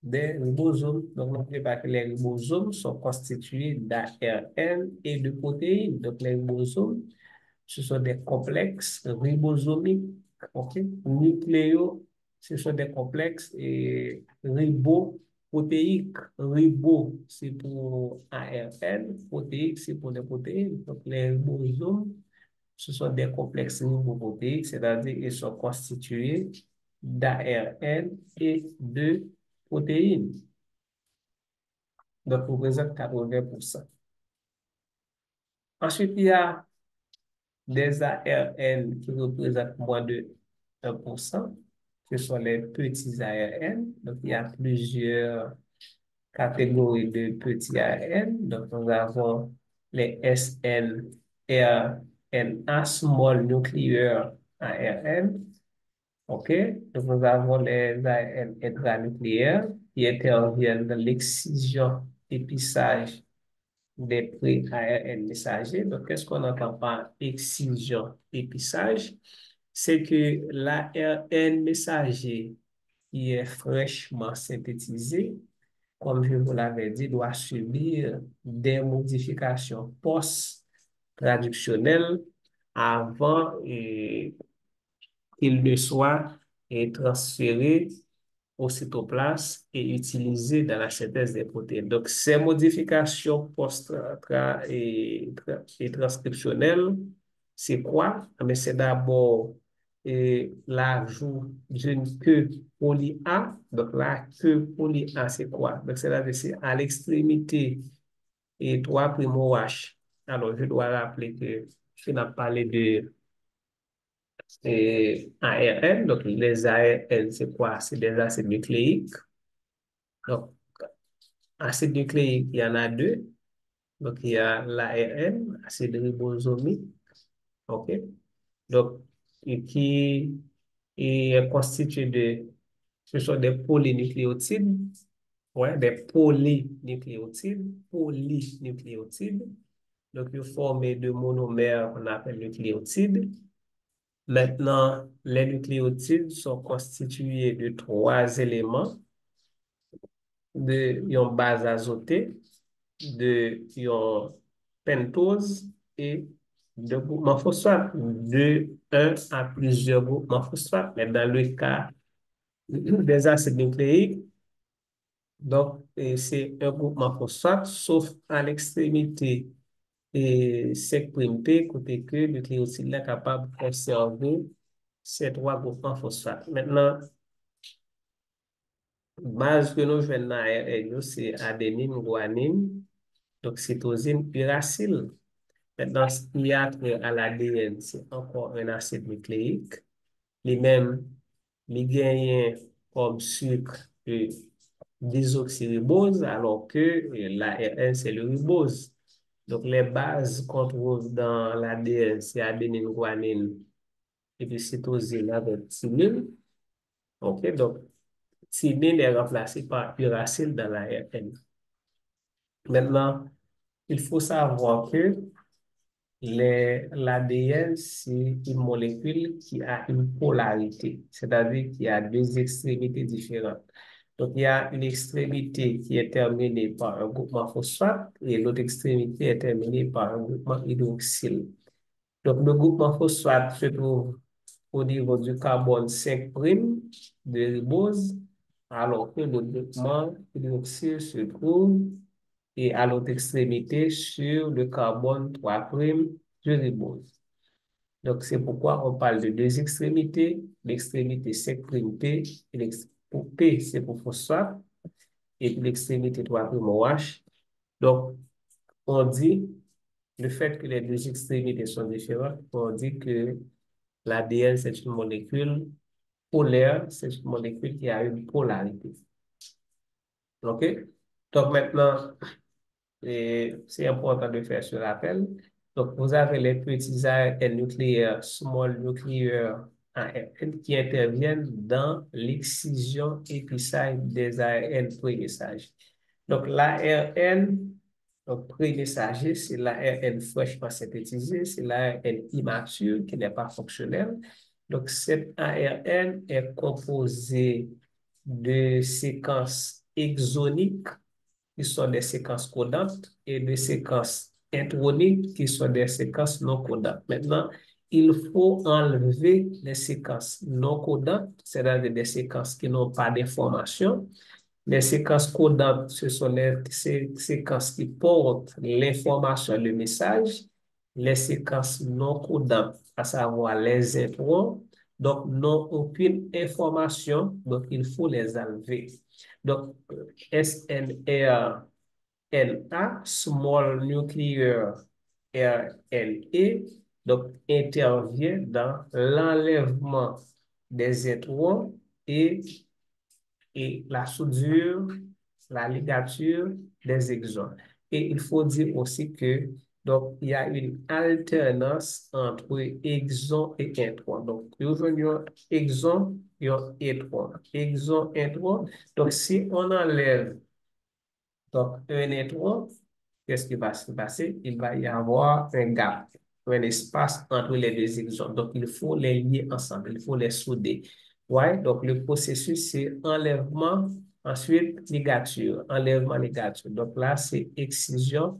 des ribosomes. Donc, n'oubliez pas que les ribosomes sont constitués d'ARN et de protéines. Donc, les ribosomes, ce sont des complexes ribosomiques, OK, nucléotides. ce sont des complexes riboprotéiques. Ribo, c'est pour ARN, protéique, c'est pour les protéines. Donc, les ribosomes, ce sont des complexes riboprotéiques, c'est-à-dire qu'ils sont constitués d'ARN et de protéines. Donc, représente 80%. Ensuite, il y a des ARN qui représentent moins de 1%. Ce sont les petits ARN. Donc, il y a plusieurs catégories de petits ARN. Donc, nous avons les SNRNA, Small Nuclear ARN. OK? Donc, nous avons les ARN intranucléaires qui interviennent dans l'excision épissage des pré-ARN messagers. Donc, qu'est-ce qu'on entend par excision épissage? C'est que l'ARN messager qui est fraîchement synthétisé, comme je vous l'avais dit, doit subir des modifications post-traductionnelles avant qu'il ne soit transféré au cytoplasme et utilisé dans la synthèse des protéines. Donc, ces modifications et transcriptionnelles, c'est quoi? Mais c'est d'abord l'ajout d'une queue poly A. Donc, la queue poly A, c'est quoi? Donc, c'est à l'extrémité et 3' H. Alors, je dois rappeler que je n'ai parlé de ARN. Donc, les ARN, c'est quoi? C'est des acides nucléiques. Donc, acide nucléique, il y en a deux. Donc, il y a l'ARN, acide ribosomique. OK? Donc, qui est constitué ce sont des polynucléotides. Ouais, des polynucléotides. Polynucléotides. Donc, ils forment de monomères qu'on appelle nucléotides. Maintenant, les nucléotides sont constitués de trois éléments, de ion base azotée, de ion pentose et de groupement phosphate, de un à plusieurs groupements phosphate. Mais dans le cas des acides nucléiques, donc c'est un groupement phosphate, sauf à l'extrémité et 5'P, côté que le nucléotide est capable de conserver ces trois groupements phosphate. Maintenant, base que nous jouons dans ARN, c'est adénine, guanine, donc cytosine, uracile. Maintenant, ce qui a trait à l'ADN, c'est encore un acide nucléique. Les mêmes, les gagnent comme sucre de désoxyribose, alors que l'ARN, c'est le ribose. Donc, les bases qu'on trouve dans l'ADN, c'est adénine, guanine, et puis cytosine avec thymine. OK, donc, thymine est remplacé par uracile dans l'ARN. Maintenant, il faut savoir que l'ADN, c'est une molécule qui a une polarité, c'est-à-dire qui a deux extrémités différentes. Donc, il y a une extrémité qui est terminée par un groupement phosphate et l'autre extrémité est terminée par un groupement hydroxyle. Donc, le groupement phosphate se trouve au niveau du carbone 5' de ribose, alors que le groupement hydroxyle se trouve et à l'autre extrémité sur le carbone 3' de ribose. Donc, c'est pourquoi on parle de deux extrémités, l'extrémité 5'P, pour P, c'est pour phosphate, et puis l'extrémité 3' OH. Donc, on dit, le fait que les deux extrémités sont différentes, on dit que l'ADN, c'est une molécule polaire, c'est une molécule qui a une polarité. OK? Donc, maintenant, et c'est important de faire ce rappel. Donc, vous avez les petits ARN nucléaires, small nuclear ARN, qui interviennent dans l'excision épissage des ARN pré-messages. Donc, l'ARN pré-messager, c'est l'ARN fraîchement synthétisé, c'est l'ARN immature qui n'est pas fonctionnel. Donc, cet ARN est composé de séquences exoniques qui sont des séquences codantes et des séquences introniques qui sont des séquences non codantes. Maintenant, il faut enlever les séquences non codantes, c'est-à-dire des séquences qui n'ont pas d'information. Les séquences codantes, ce sont les séquences qui portent l'information, le message. Les séquences non codantes, à savoir les introns, donc n'ont aucune information, donc il faut les enlever. Donc, SNR NA, Small Nuclear RNA, donc intervient dans l'enlèvement des introns et la soudure, la ligature des exons. Et il faut dire aussi que donc, il y a une alternance entre exon et intron. Donc, nous avons exon et intron. Exon, intron. Donc, si on enlève donc, un étoile, qu'est-ce qui va se passer? Il va y avoir un gap, un espace entre les deux exons. Donc, il faut les lier ensemble, il faut les souder. Ouais, donc le processus, c'est enlèvement, ensuite ligature, enlèvement, ligature. Donc là, c'est excision,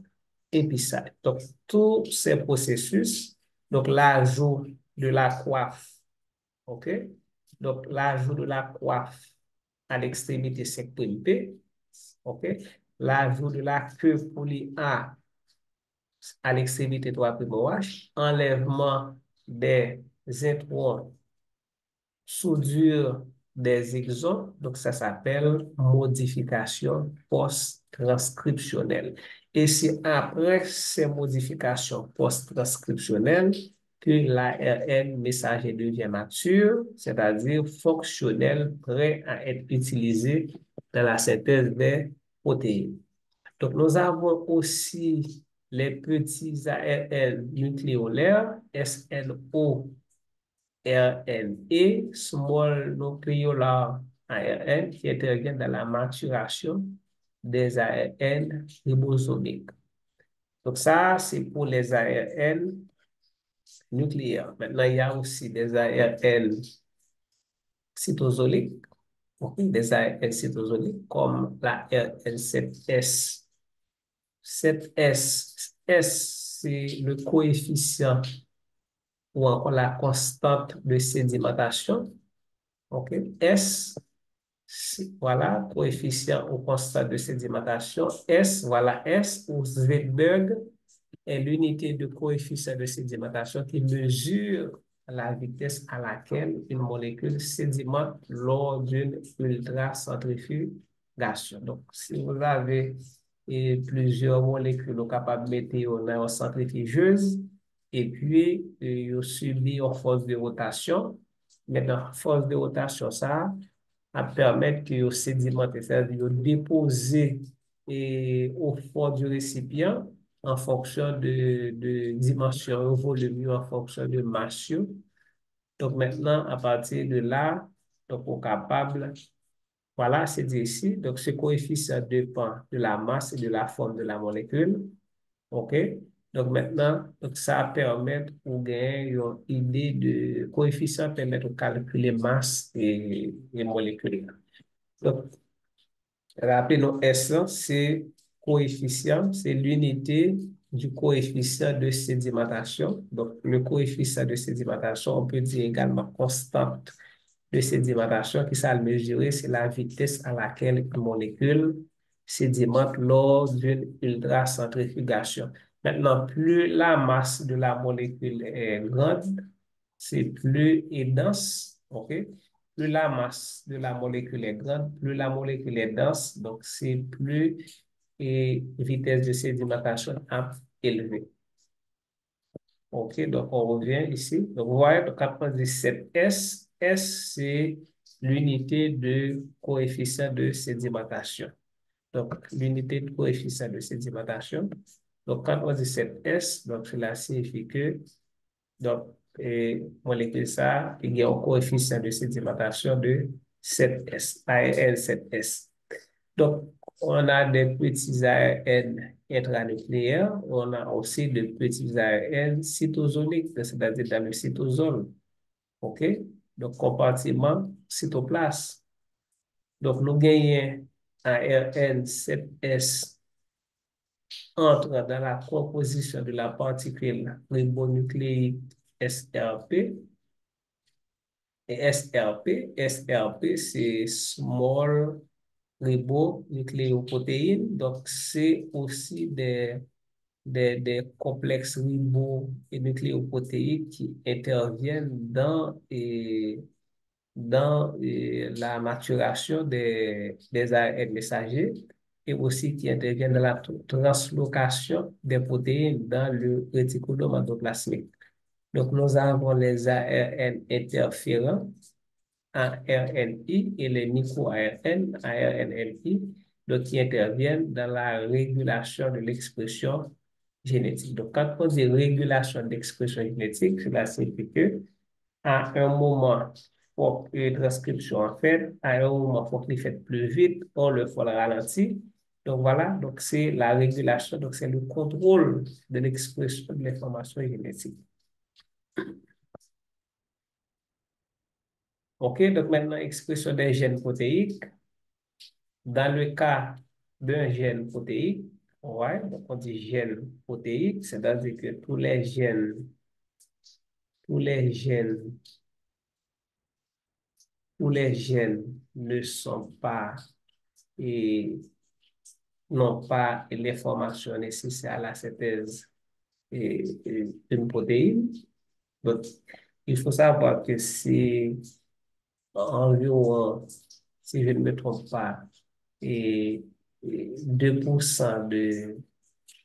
épissage. Donc, tous ces processus, donc l'ajout de la coiffe, OK? Donc, l'ajout de la coiffe à l'extrémité 5'P, OK? L'ajout de la queue poly A à l'extrémité 3'OH, enlèvement des introns, soudure des exons, donc ça s'appelle modification post-transcriptionnelle. Et c'est après ces modifications post-transcriptionnelles que l'ARN messager devient mature, c'est-à-dire fonctionnel, prêt à être utilisé dans la synthèse des protéines. Donc, nous avons aussi les petits ARN nucléolaires, SNO, RNA, Small Nucleolar ARN, qui interviennent dans la maturation des ARN ribosomiques. Donc, ça, c'est pour les ARN nucléaires. Maintenant, il y a aussi des ARN cytosoliques, des ARN cytosoliques comme la RN7S. 7S, S, c'est le coefficient ou encore la constante de sédimentation. OK? S, voilà, coefficient ou constante de sédimentation. S, voilà, S ou Zwedberg est l'unité de coefficient de sédimentation qui mesure la vitesse à laquelle une molécule sédimente lors d'une ultracentrifugation. Donc, si vous avez plusieurs molécules capables de mettre dans une centrifugeuse et puis ils subissent une force de rotation. Maintenant, force de rotation, ça à permettre que le sédiment, c'est-à-dire déposer au fond du récipient en fonction de dimension, volume, en fonction de masse. Donc maintenant, à partir de là, donc on est capable, voilà, c'est dit ici, donc ce coefficient dépend de la masse et de la forme de la molécule. OK? Donc maintenant, donc ça permet de gagner une idée de coefficient, permet de calculer masse et molécule. Donc, rappelez-nous, S, c'est coefficient, c'est l'unité du coefficient de sédimentation. Donc, le coefficient de sédimentation, on peut dire également constante de sédimentation qui ça le mesurer, c'est la vitesse à laquelle une molécule sédimente lors d'une ultracentrifugation. Maintenant, plus la masse de la molécule est grande, c'est plus et dense, OK? Plus la masse de la molécule est grande, plus la molécule est dense, donc c'est plus et vitesse de sédimentation élevée. OK, donc on revient ici. Donc, vous voyez, donc après 17S, S, c'est l'unité de coefficient de sédimentation. Donc, l'unité de coefficient de sédimentation. Donc, quand on dit 7S, donc cela signifie que, donc, molécule ça, il y a un coefficient de sédimentation de 7S, ARN 7S. Donc, on a des petits ARN intranucléaires, on a aussi des petits ARN cytosoliques, c'est-à-dire dans le cytosol. OK? Donc, compartiment cytoplasme. Donc, nous gagnons ARN 7S entre dans la composition de la particule ribonucléique SRP. Et SRP, c'est Small Ribonucléoprotéines. Donc, c'est aussi des complexes ribo et nucléoprotéiques qui interviennent dans la maturation des ARN messagers et aussi qui interviennent dans la translocation des protéines dans le réticulum endoplasmique. Donc, nous avons les ARN interférents, ARNI, et les micro-ARN, ARNLI, donc qui interviennent dans la régulation de l'expression génétique. Donc, quand on dit régulation d'expression génétique, cela signifie que à un moment, pour une transcription en fait, à un moment, il faut qu'il fait plus vite, on le faut le ralentir. Donc voilà, donc c'est la régulation, donc c'est le contrôle de l'expression de l'information génétique. OK, donc maintenant, expression des gènes protéiques. Dans le cas d'un gène protéique, ouais, donc on dit gène protéique, c'est-à-dire que tous les gènes, tous les gènes ne sont pas et n'ont pas l'information nécessaire à la synthèse d'une protéine. Donc, il faut savoir que c'est environ, si je ne me trompe pas, et 2% de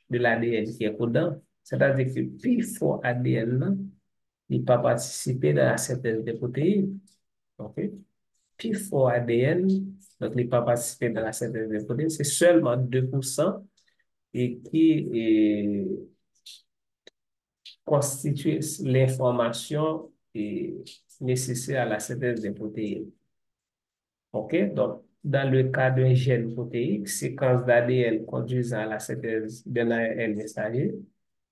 l'ADN qui est codant. C'est-à-dire que plus fort ADN, il ne peut pas participer dans la synthèse des protéines. OK? Plus fort ADN, donc il ne peut pas participer dans la synthèse des protéines. C'est seulement 2% et qui constitue l'information nécessaire à la synthèse des protéines. OK? Donc, dans le cas d'un gène protéique, séquence d'ADN conduisant à la synthèse d'un ARN messager.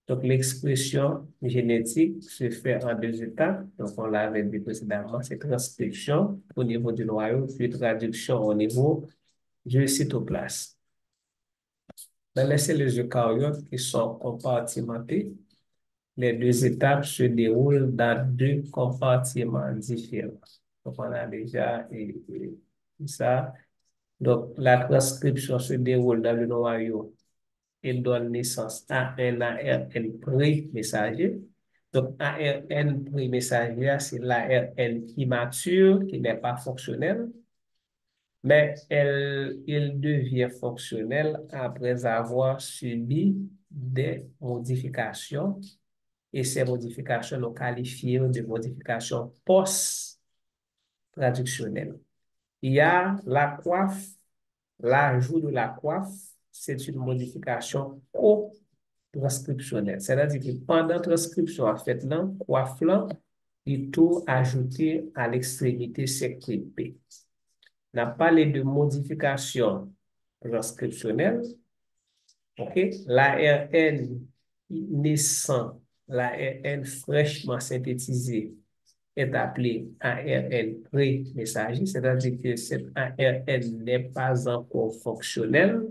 Donc, l'expression génétique se fait en deux étapes. Donc, on l'avait dit précédemment, c'est transcription au niveau du noyau, puis traduction au niveau du cytoplasme. Dans les cellules eucaryotes qui sont compartimentées, les deux étapes se déroulent dans deux compartiments différents. Donc, on a déjà ça. Donc, la transcription se déroule dans le noyau et donne naissance à un ARN pré-messager. Donc, ARN pré-messager, c'est l'ARN immature qui n'est pas fonctionnel, mais il devient fonctionnel après avoir subi des modifications et ces modifications nous qualifions de modifications post-traductionnelles. Il y a la coiffe, l'ajout de la coiffe, c'est une modification co-transcriptionnelle. C'est-à-dire que pendant la transcription, en fait, là, coiffe là, il tout ajouté à l'extrémité sécrétée. On a parlé de modification transcriptionnelle. OK? L'ARN naissant, l'ARN fraîchement synthétisé est appelé ARN pré-messager, c'est-à-dire que cet ARN n'est pas encore fonctionnel.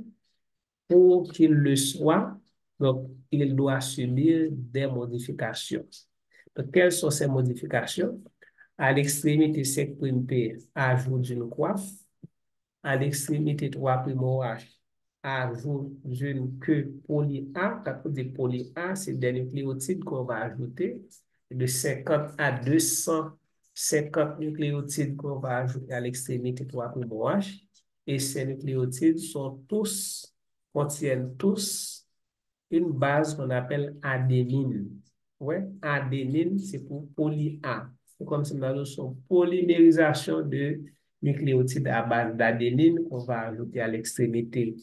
Pour qu'il le soit, donc il doit subir des modifications. Donc, quelles sont ces modifications? À l'extrémité 5'P, ajout d'une coiffe. À l'extrémité 3'OH, ajout d'une queue poly-A. Quand on dit poly-A, c'est des nucléotides qu'on va ajouter de 50 à 250 nucléotides qu'on va ajouter à l'extrémité 3'OH. Et ces nucléotides contiennent tous une base qu'on appelle adénine. Ouais, adénine, c'est pour poly-A. C'est comme si nous avons une polymérisation de nucléotides à base d'adénine qu'on va ajouter à l'extrémité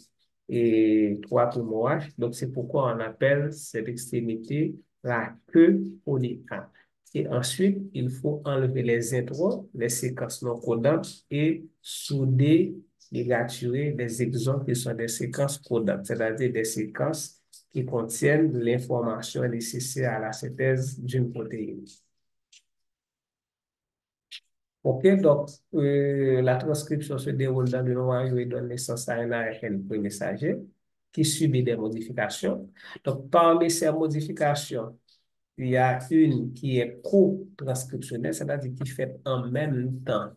et 3'OH. Donc, c'est pourquoi on appelle cette extrémité la queue poly-A. Et ensuite, il faut enlever les intros, les séquences non codantes et souder, ligaturer des exons qui sont des séquences codantes, c'est-à-dire des séquences qui contiennent l'information nécessaire à la synthèse d'une protéine. OK, donc la transcription se déroule dans le noyau et donne naissance à un ARN pré-messager qui subit des modifications. Donc, parmi ces modifications, Il y a une qui est co-transcriptionnelle, c'est-à-dire qui fait en même temps.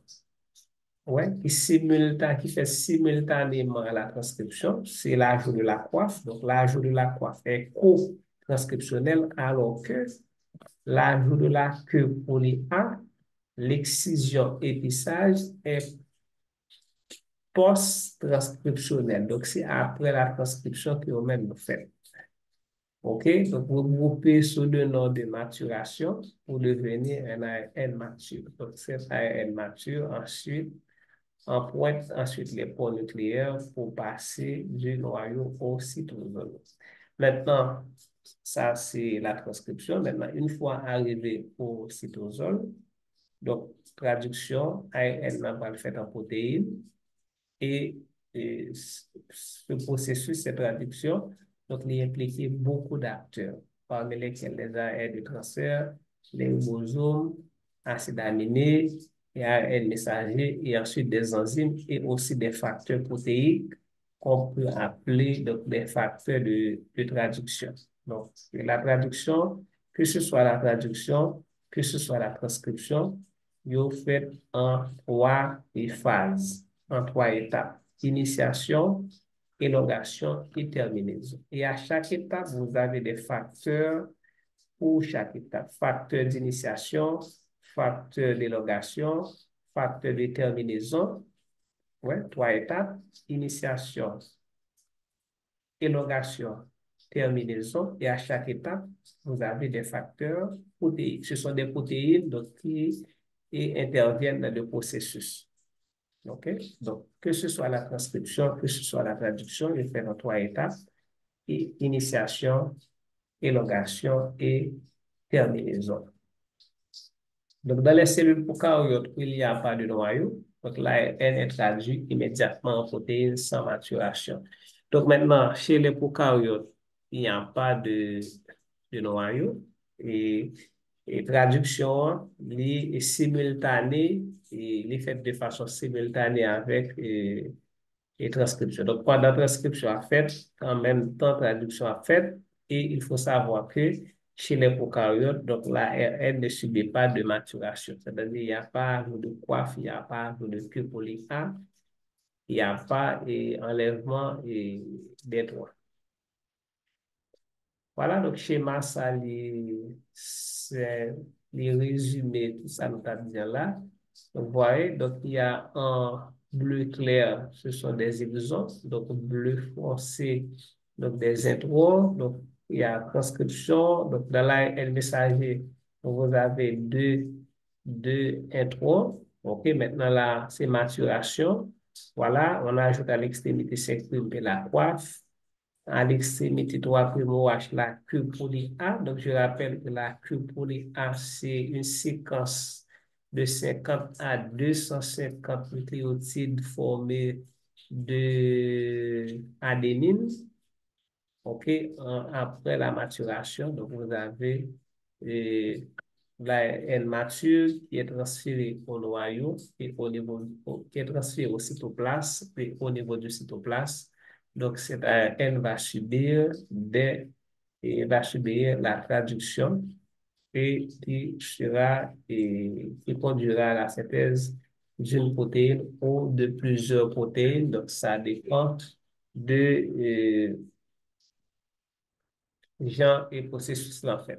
Ouais, qui fait simultanément la transcription, c'est l'ajout de la coiffe. Donc, l'ajout de la coiffe est co-transcriptionnel, alors que l'ajout de la queue pour les A, l'excision épissage est post-transcriptionnel. Donc, c'est après la transcription que vous-même faites. OK? Donc, vous groupez sous le nom de maturation pour devenir un ARN mature. Donc, cet ARN mature, ensuite, en pointe ensuite les pôles nucléaires pour passer du noyau au cytosol. Maintenant, ça, c'est la transcription. Maintenant, une fois arrivé au cytosol, donc, traduction, ARN va le faire en protéines et, ce processus, cette traduction, donc, il implique beaucoup d'acteurs, parmi lesquels les ARN de transfert, les ribosomes, acides aminés, et ARN messager, et ensuite des enzymes et aussi des facteurs protéiques qu'on peut appeler donc, des facteurs de traduction. Donc, la traduction, que ce soit la traduction, que ce soit la transcription, vous faites en trois phases, en trois étapes. Initiation, élongation et terminaison. Et à chaque étape, vous avez des facteurs pour chaque étape. Facteur d'initiation, facteur d'élongation, facteur de terminaison. Ouais, trois étapes. Initiation, élongation, terminaison. Et à chaque étape, vous avez des facteurs protéiques. Ce sont des protéines donc, qui interviennent dans le processus. OK? Donc, que ce soit la transcription, que ce soit la traduction, il fait dans trois étapes. Et initiation, élongation et terminaison. Donc, dans les cellules prokaryotes, il n'y a pas de noyau. Donc, l'ARN est traduit immédiatement en protéines sans maturation. Donc, maintenant, chez les prokaryotes, il n'y a pas de noyau. Et, et traduction, est simultanée, et est faite de façon simultanée avec et transcription. Donc, pendant transcription à fait, en même temps, traduction à fait, et il faut savoir que chez les prokaryotes, donc l'ARN ne subit pas de maturation. C'est-à-dire qu'il n'y a pas de coiffe, il n'y a pas de queue poly A, il n'y a pas enlèvement des droits. Voilà, donc schéma, ça, c'est les résumés, tout ça, nous t'a dit là. Donc, vous voyez, donc il y a un bleu clair, ce sont des exons, donc bleu foncé, donc des intros, donc il y a transcription, donc dans l'ARN messager, donc, vous avez deux intros. OK, maintenant là, c'est maturation. Voilà, on ajoute à l'extrémité s'exprime la coiffe. À l'extrémité droite, le OH, la queue poly A. Donc, je rappelle que la queue poly A, c'est une séquence de 50 à 250 nucléotides formés de adénine. OK, après la maturation, donc vous avez euh, l'ARN mature qui est transféré au noyau et qui est transféré au cytoplasme et au niveau du cytoplasme. Donc, cet ARN va subir la traduction et qui conduira à la synthèse d'une protéine ou de plusieurs protéines. Donc, ça dépend de gens et processus là, en fait.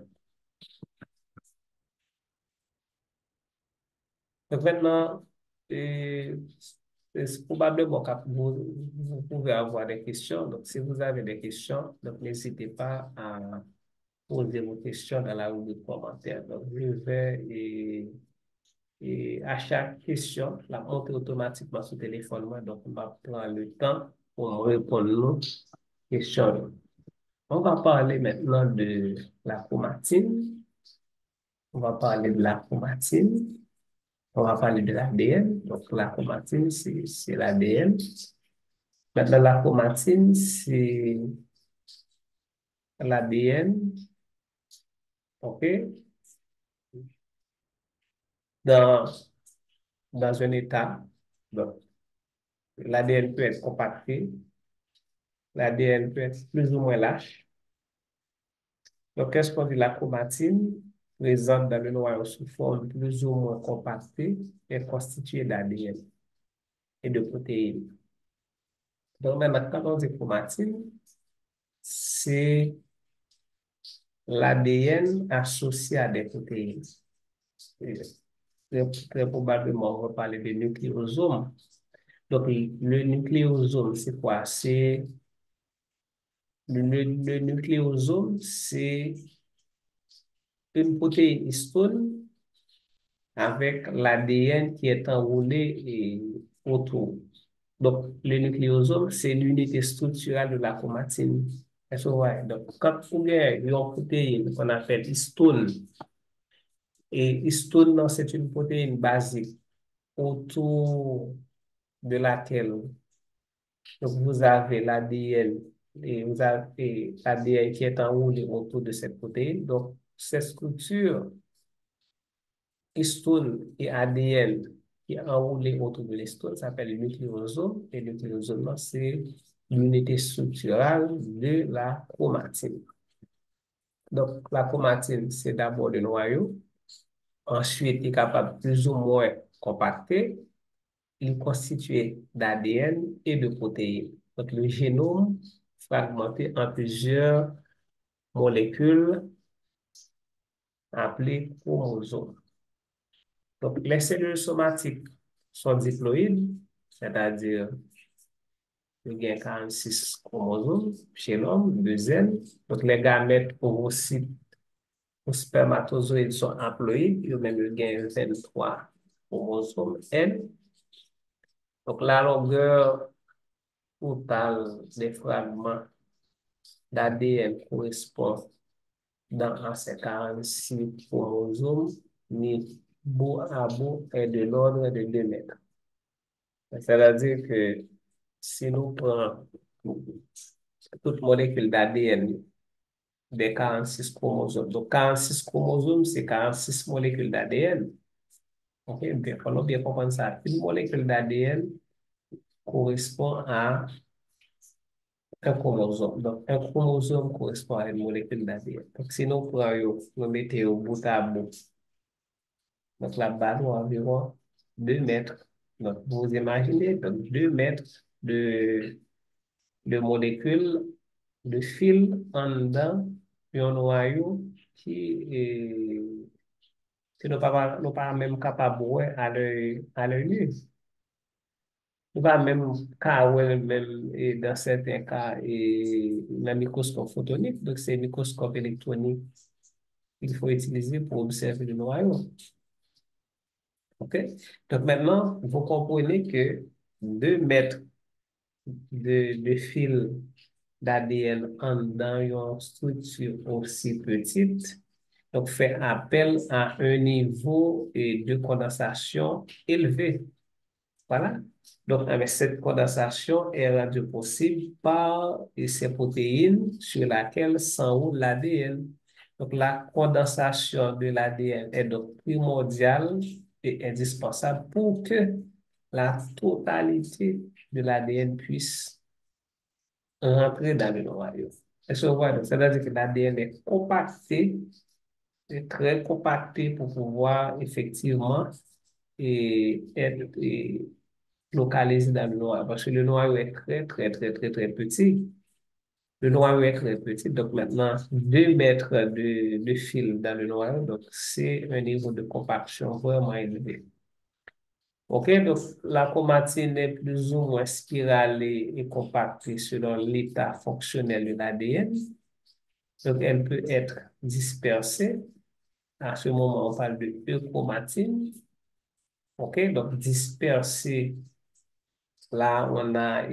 Donc maintenant, euh, c'est probablement que vous pouvez avoir des questions. Donc, si vous avez des questions, donc n'hésitez pas à poser vos questions dans la rubrique commentaires. Donc, je vais, et à chaque question, la montre automatiquement sur le téléphone. Donc, on va prendre le temps pour me répondre aux questions. On va parler maintenant de la chromatine. On va parler de la chromatine. On va parler de l'ADN. Donc, la chromatine, c'est l'ADN. Maintenant, la chromatine, c'est l'ADN, OK? Dans, dans un état. Donc, l'ADN peut être compacté. L'ADN peut être plus ou moins lâche. Donc, qu'est-ce qu'on dit? La chromatine, présente dans le noyau sous forme plus ou moins compactée, est constituée d'ADN et de protéines. Donc, maintenant, quand on dit chromatine, c'est l'ADN associé à des protéines. Et très probablement, on va parler de nucléosome. Donc, le nucléosome, c'est quoi? Le nucléosome, c'est une protéine histone avec l'ADN qui est enroulé autour. Donc, le nucléosome, c'est l'unité structurale de la chromatine. Est-ce que vous voyez? Donc, quand vous avez une protéine qu'on appelle histone, et histone, non, c'est une protéine basique autour de laquelle donc, vous avez l'ADN et vous avez l'ADN qui est enroulé autour de cette protéine. Donc, cette structure histone et ADN qui est enroulé autour de l'histone s'appelle le nucléosome. Et le nucléosome, c'est l'unité structurale de la chromatine. Donc, la chromatine, c'est d'abord le noyau. Ensuite, il est capable plus ou moins compacter. Il est constitué d'ADN et de protéines. Donc, le génome fragmenté en plusieurs molécules appelées chromosomes. Donc, les cellules somatiques sont diploïdes, c'est-à-dire il y a 46 chromosomes chez l'homme, deux N. Donc, les gamètes ovocytes ou spermatozoïdes sont haploïdes, il y a même il y a 23 chromosomes N. Donc, la longueur totale des fragments d'ADN correspond à ces 46 chromosomes, ni bout à bout est de l'ordre de 2 mètres. C'est-à-dire que si nous prenons toute molécule d'ADN des 46 chromosomes, donc 46 chromosomes, c'est 46 molécules d'ADN. OK? Il faut bien comprendre ça. Une molécule d'ADN correspond à un chromosome. Donc, un chromosome correspond à une molécule d'ADN. Donc, si nous prenons, nous mettons au bout à bout, donc la barre environ 2 mètres. Donc, vous imaginez, donc 2 mètres de, de molécules de fil en dedans, puis un noyau qui n'est pas même capable de voir à l'œil nu. Nous pas même cas, ouais, même et dans certains cas, et le microscope photonique, donc c'est un microscope électronique qu'il faut utiliser pour observer le noyau. OK? Donc maintenant, vous comprenez que 2 mètres de fil d'ADN dans une structure aussi petite, donc fait appel à un niveau de condensation élevé. Voilà. Donc, cette condensation est rendue possible par ces protéines sur laquelle s'enroule l'ADN. Donc, la condensation de l'ADN est donc primordiale et indispensable pour que la totalité de l'ADN puisse rentrer dans le noyau. Est-ce que vous voyez? C'est-à-dire que l'ADN est compacté, est très compacté pour pouvoir effectivement être localisé dans le noyau. Parce que le noyau est très petit. Le noyau est très petit. Donc maintenant, 2 mètres de fil dans le noyau, donc c'est un niveau de compaction vraiment élevé. OK, donc la chromatine est plus ou moins spiralée et compactée selon l'état fonctionnel de l'ADN. Donc, elle peut être dispersée. À ce moment, on parle de euchromatine. OK, donc dispersée, là, on a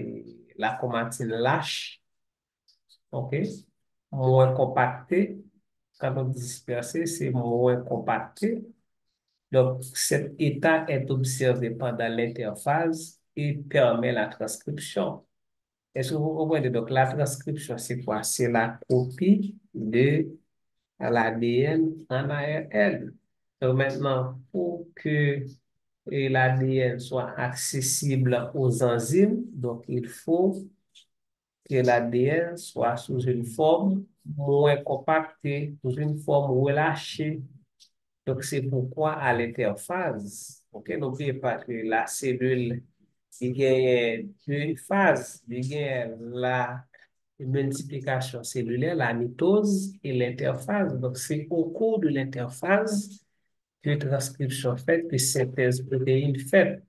la chromatine lâche. OK, moins compactée. Quand on dit dispersée, c'est moins compacté. Donc, cet état est observé pendant l'interphase et permet la transcription. Est-ce que vous comprenez? Donc, la transcription, c'est quoi? C'est la copie de l'ADN en ARN. Donc, maintenant, pour que l'ADN soit accessible aux enzymes, donc il faut que l'ADN soit sous une forme moins compactée, sous une forme relâchée. Donc, c'est pourquoi à l'interphase, ok, n'oubliez pas que la cellule, il y a deux phases. Il y a la multiplication cellulaire, la mitose et l'interphase. Donc, c'est au cours de l'interphase que transcription faite, que synthèse protéine faite.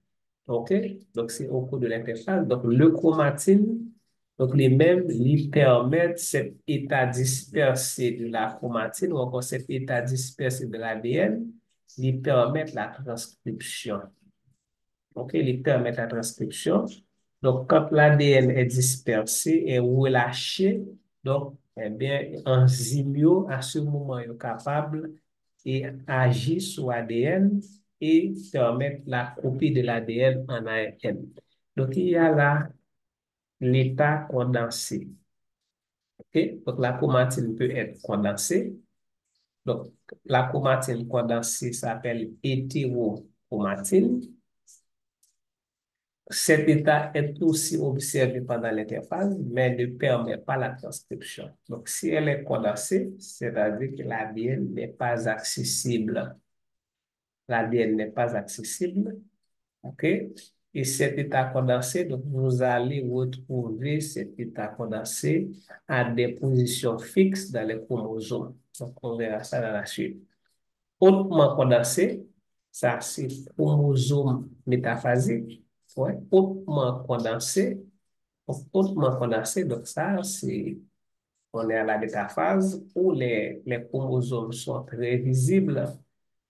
OK? Donc, c'est au cours de l'interphase. Donc, le chromatine, donc les mêmes, lui permettent cet état dispersé de la chromatine ou encore cet état dispersé de l'ADN, lui permettent la transcription. OK? Lui permettent la transcription. Donc, quand l'ADN est dispersé et relâché, donc, eh bien, enzymio, à ce moment, est capable et agit sur l'ADN et permettre la copie de l'ADN en ARN. Donc, il y a là l'état condensé. OK? Donc, la chromatine peut être condensée. Donc, la chromatine condensée s'appelle hétérochromatine. Cet état est aussi observé pendant l'interphase, mais ne permet pas la transcription. Donc, si elle est condensée, c'est-à-dire que l'ADN n'est pas accessible. L'ADN n'est pas accessible. OK? Et cet état condensé, donc vous allez retrouver cet état condensé à des positions fixes dans les chromosomes. Donc, on verra ça dans la suite. Hautement condensé, ça c'est chromosome métaphasique. Ouais, hautement condensé. Hautement condensé, donc ça c'est, on est à la métaphase où les chromosomes sont très visibles.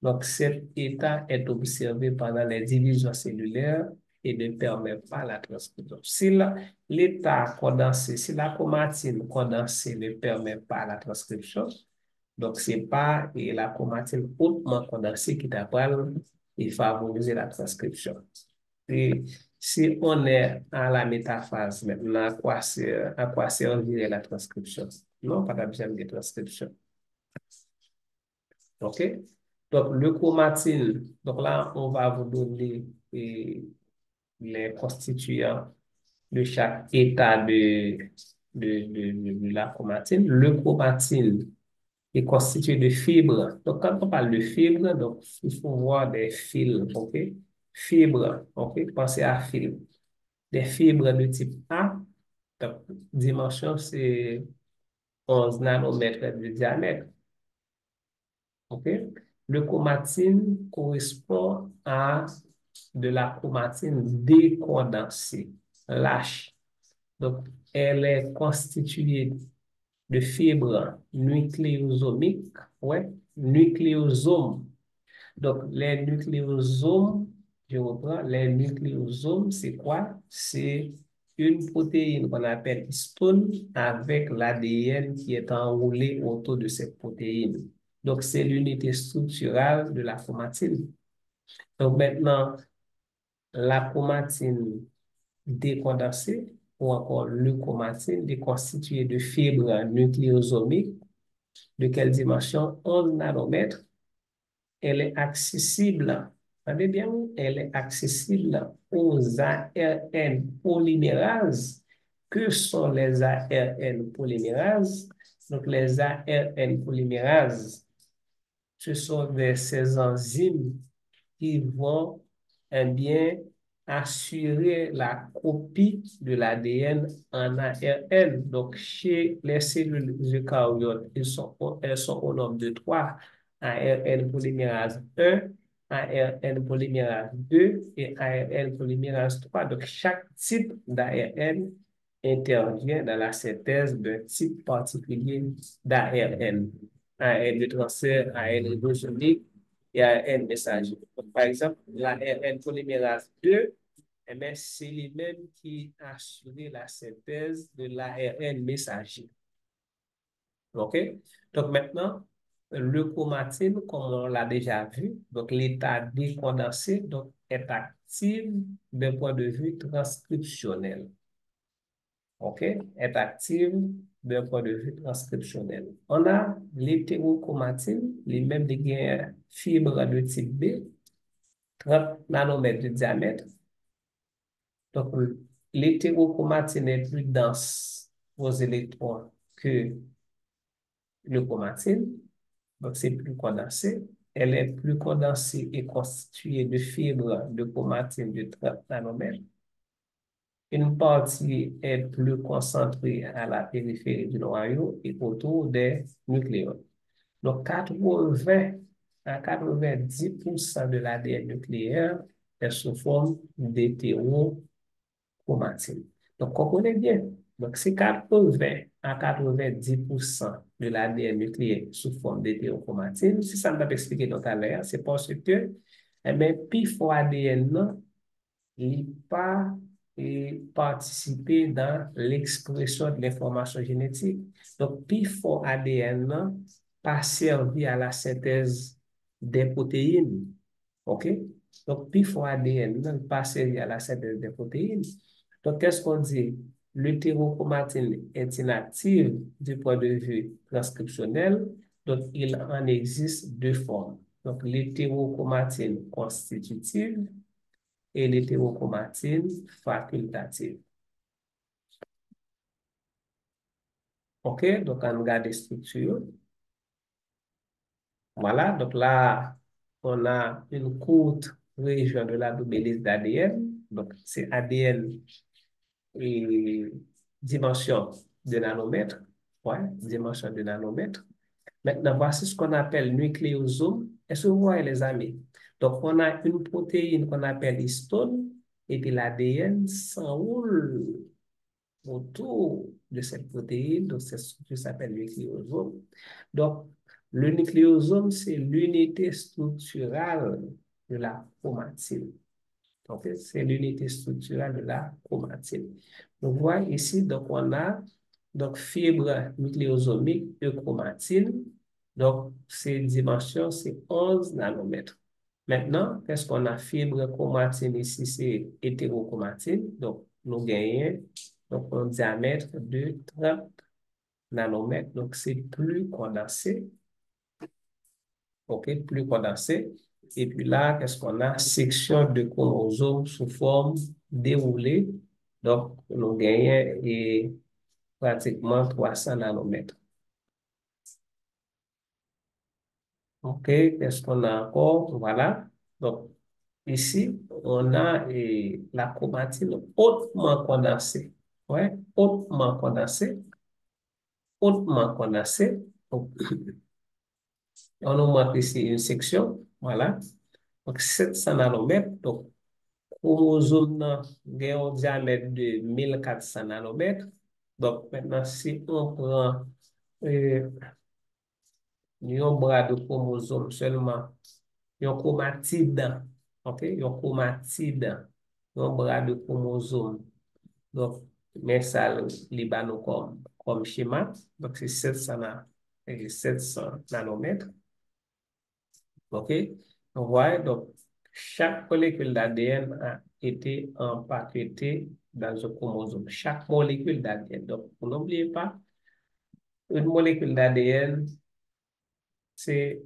Donc, cet état est observé pendant les divisions cellulaires et ne permet pas la transcription. Si l'état condensé, si la chromatine condensée ne permet pas la transcription, donc c'est pas la chromatine hautement condensée qui t'appelle et favoriser la transcription. Et si on est à la métaphase maintenant, à quoi servirait la transcription? Non, pas besoin de transcription. OK? Donc, le chromatine, donc là, on va vous donner les constituants de chaque état de la chromatine. Le chromatine est constitué de fibres. Donc, quand on parle de fibres, donc, il faut voir des fils, OK? Fibres, OK? Pensez à fils. Des fibres de type A, donc, dimension, c'est 11 nanomètres de diamètre. OK? Le chromatine correspond à de la chromatine décondensée, lâche. Donc, elle est constituée de fibres nucléosomiques, ouais, nucléosomes. Donc, les nucléosomes, je reprends, les nucléosomes, c'est quoi? C'est une protéine qu'on appelle histone avec l'ADN qui est enroulé autour de cette protéine. Donc, c'est l'unité structurale de la chromatine. Donc, maintenant, la chromatine décondensée ou encore le chromatine est constitué de fibres nucléosomiques. De quelle dimension? 11 nanomètres. Elle est accessible, regardez bien, elle est accessible aux ARN polymérases. Que sont les ARN polymérases? Donc, les ARN polymérases, ce sont ces enzymes qui vont bien assurer la copie de l'ADN en ARN. Donc, chez les cellules eucaryotes, elles sont au nombre de 3. ARN polymérase 1, ARN polymérase 2 et ARN polymérase 3. Donc, chaque type d'ARN intervient dans la synthèse d'un type particulier d'ARN. ARN de transfert, ARN ribosomique, et ARN messager. Donc, par exemple, l'ARN polymérase 2, eh c'est lui-même qui assure la synthèse de l'ARN messager. OK? Donc maintenant, le chromatine, comme on l'a déjà vu, donc l'état décondensé donc, est actif d'un point de vue transcriptionnel. OK? Est active d'un point de vue transcriptionnel. On a l'hétérochromatine, les mêmes des fibres de type B, 30 nanomètres de diamètre. Donc, l'hétérochromatine est plus dense. aux électrons que le chromatine. Donc, c'est plus condensé. Elle est plus condensée et constituée de fibres de chromatine de 30 nanomètres. Une partie est plus concentrée à la périphérie du noyau et autour des nucléones. Donc, 80 à 90% de l'ADN nucléaire est sous forme d'hétérochromatine. Donc, comprenez bien. Donc, c'est 80 à 90% de l'ADN nucléaire sous forme d'hétérochromatine. Si ça m'a expliqué tout à l'heure, c'est parce que, eh bien, plus fort ADN, non, il pas participer dans l'expression de l'information génétique. Donc, plus fort ADN, non, pas servi à la synthèse des protéines. OK? Donc, plus fort ADN, non, pas servi à la synthèse des protéines. Donc, qu'est-ce qu'on dit? L'hétérochromatine est inactive du point de vue transcriptionnel. Donc, il en existe deux formes. Donc, l'hétérochromatine constitutive et l'hétérochromatine facultative. OK? Donc, on regarde les structures. Voilà. Donc là, on a une courte région de la double hélice d'ADN. Donc, c'est ADN et dimension de nanomètre. Ouais, dimension de nanomètre. Maintenant, voici ce qu'on appelle nucléosome. Est-ce que vous voyez, les amis? Donc, on a une protéine qu'on appelle histone, et puis l'ADN s'enroule autour de cette protéine. Donc, cette structure s'appelle nucléosome. Donc, le nucléosome, c'est l'unité structurale de la chromatine. Donc, c'est l'unité structurelle de la chromatine. Donc, vous voyez ici, donc, on a donc, fibre nucléosomique de chromatine. Donc, ces dimensions, c'est 11 nanomètres. Maintenant, qu'est-ce qu'on a? Fibre chromatine ici, c'est hétérochromatine. Donc, nous gagnons donc, un diamètre de 30 nanomètres. Donc, c'est plus condensé. OK, plus condensé. Et puis là, qu'est-ce qu'on a? Section de chromosomes sous forme déroulée. Donc, nous gagnons et pratiquement 300 nanomètres. OK, qu'est-ce qu'on a encore? Voilà. Donc, ici, on a la chromatine hautement condensée. Ouais, hautement condensée. Hautement condensée. Donc, on nous montre ici une section. Voilà. Donc, 700 nanomètres. Donc, chromosome a un diamètre de 1400 nanomètres. Donc, maintenant, si on prend euh, un bras de chromosome seulement, un chromatide, OK, un chromatide, un bras de chromosome. Donc, mais ça, Libano comme schéma. Donc, c'est 700 nanomètres. OK? On voit, donc, chaque molécule d'ADN a été empaquetée dans un chromosome. Chaque molécule d'ADN. Donc, n'oubliez pas, une molécule d'ADN, c'est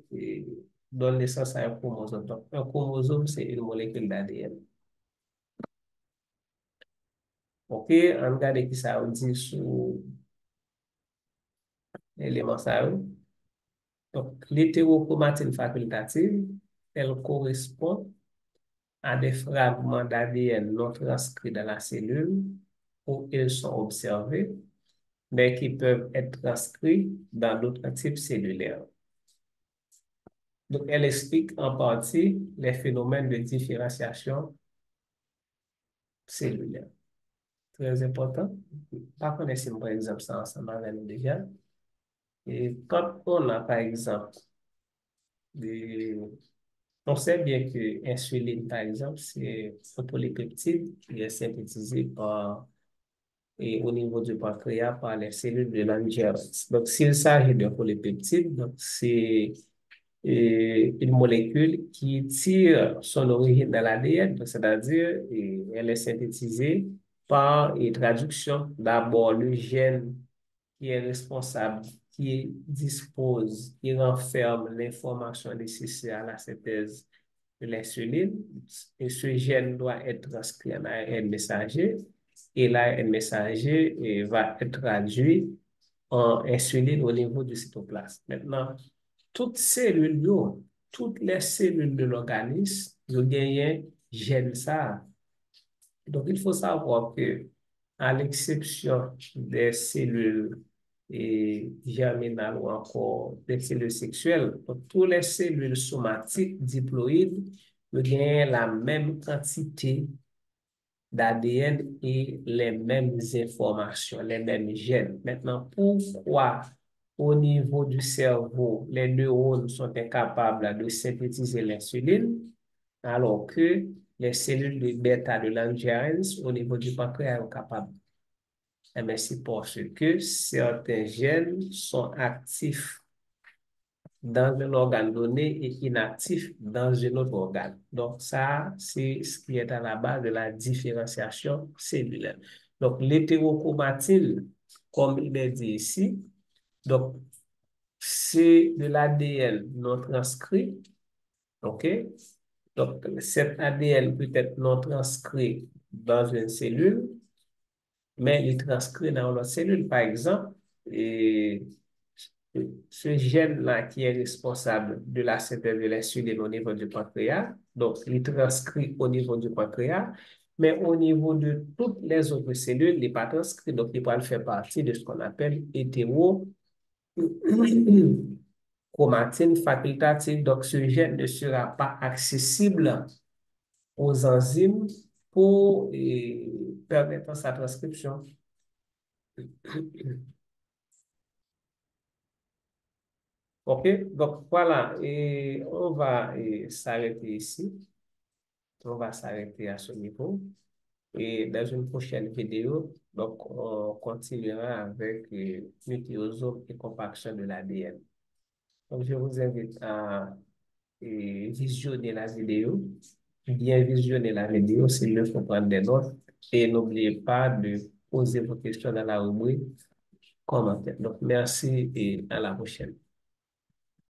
donne naissance à un chromosome. Donc, un chromosome, c'est une molécule d'ADN. OK? On regarde qui ça dit sur l'élément ça. Donc, l'hétérochromatine facultative, elle correspond à des fragments d'ADN non transcrits dans la cellule où ils sont observés, mais qui peuvent être transcrits dans d'autres types cellulaires. Donc, elle explique en partie les phénomènes de différenciation cellulaire. Très important. Par contre, si par exemple ça ensemble avec nous déjà. Et quand on a, par exemple, des... On sait bien que l'insuline, par exemple, c'est un polyseptide qui est synthétisé et au niveau du pancréas par les cellules de Langerhans. Donc, s'il s'agit d'un polypeptide, donc c'est une molécule qui tire son origine dans l'ADN, c'est-à-dire elle est synthétisée par traduction. D'abord, le gène qui est responsable, qui dispose, qui renferme l'information nécessaire à la synthèse de l'insuline. Et ce gène doit être transcrit en ARN messager. et l'ARN messager va être traduit en insuline au niveau du cytoplasme. Maintenant, toutes cellules, toutes les cellules de l'organisme, ont gagné gène ça. Donc, il faut savoir que, à l'exception des cellules germinales ou encore des cellules sexuelles, donc, toutes les cellules somatiques diploïdes ont la même quantité d'ADN et les mêmes informations, les mêmes gènes. Maintenant, pourquoi au niveau du cerveau, les neurones sont incapables de synthétiser l'insuline, alors que les cellules de bêta de Langerhans au niveau du pancréas sont capables? Eh bien, c'est parce que certains gènes sont actifs dans un organe donné et inactif dans un autre organe. Donc, ça, c'est ce qui est à la base de la différenciation cellulaire. Donc, l'hétérochromatine, comme il est dit ici, donc, c'est de l'ADN non transcrit, OK? Donc, cet ADN peut être non transcrit dans une cellule, mais il est transcrit dans l'autre cellule, par exemple, et ce gène-là qui est responsable de la synthèse de l'insuline au niveau du pancréas, donc il est transcrit au niveau du pancréas, mais au niveau de toutes les autres cellules, il n'est pas transcrit, donc il peut faire partie de ce qu'on appelle hétérochromatine facultative. Donc ce gène ne sera pas accessible aux enzymes pour permettre sa transcription. OK, donc voilà, et on va s'arrêter ici. On va s'arrêter à ce niveau. Et dans une prochaine vidéo, donc on continuera avec nucléosome et compaction de l'ADN. Donc je vous invite à visionner la vidéo, bien visionner la vidéo s'il le faut prendre des notes. Et n'oubliez pas de poser vos questions dans la rubrique commentaires. Donc merci et à la prochaine.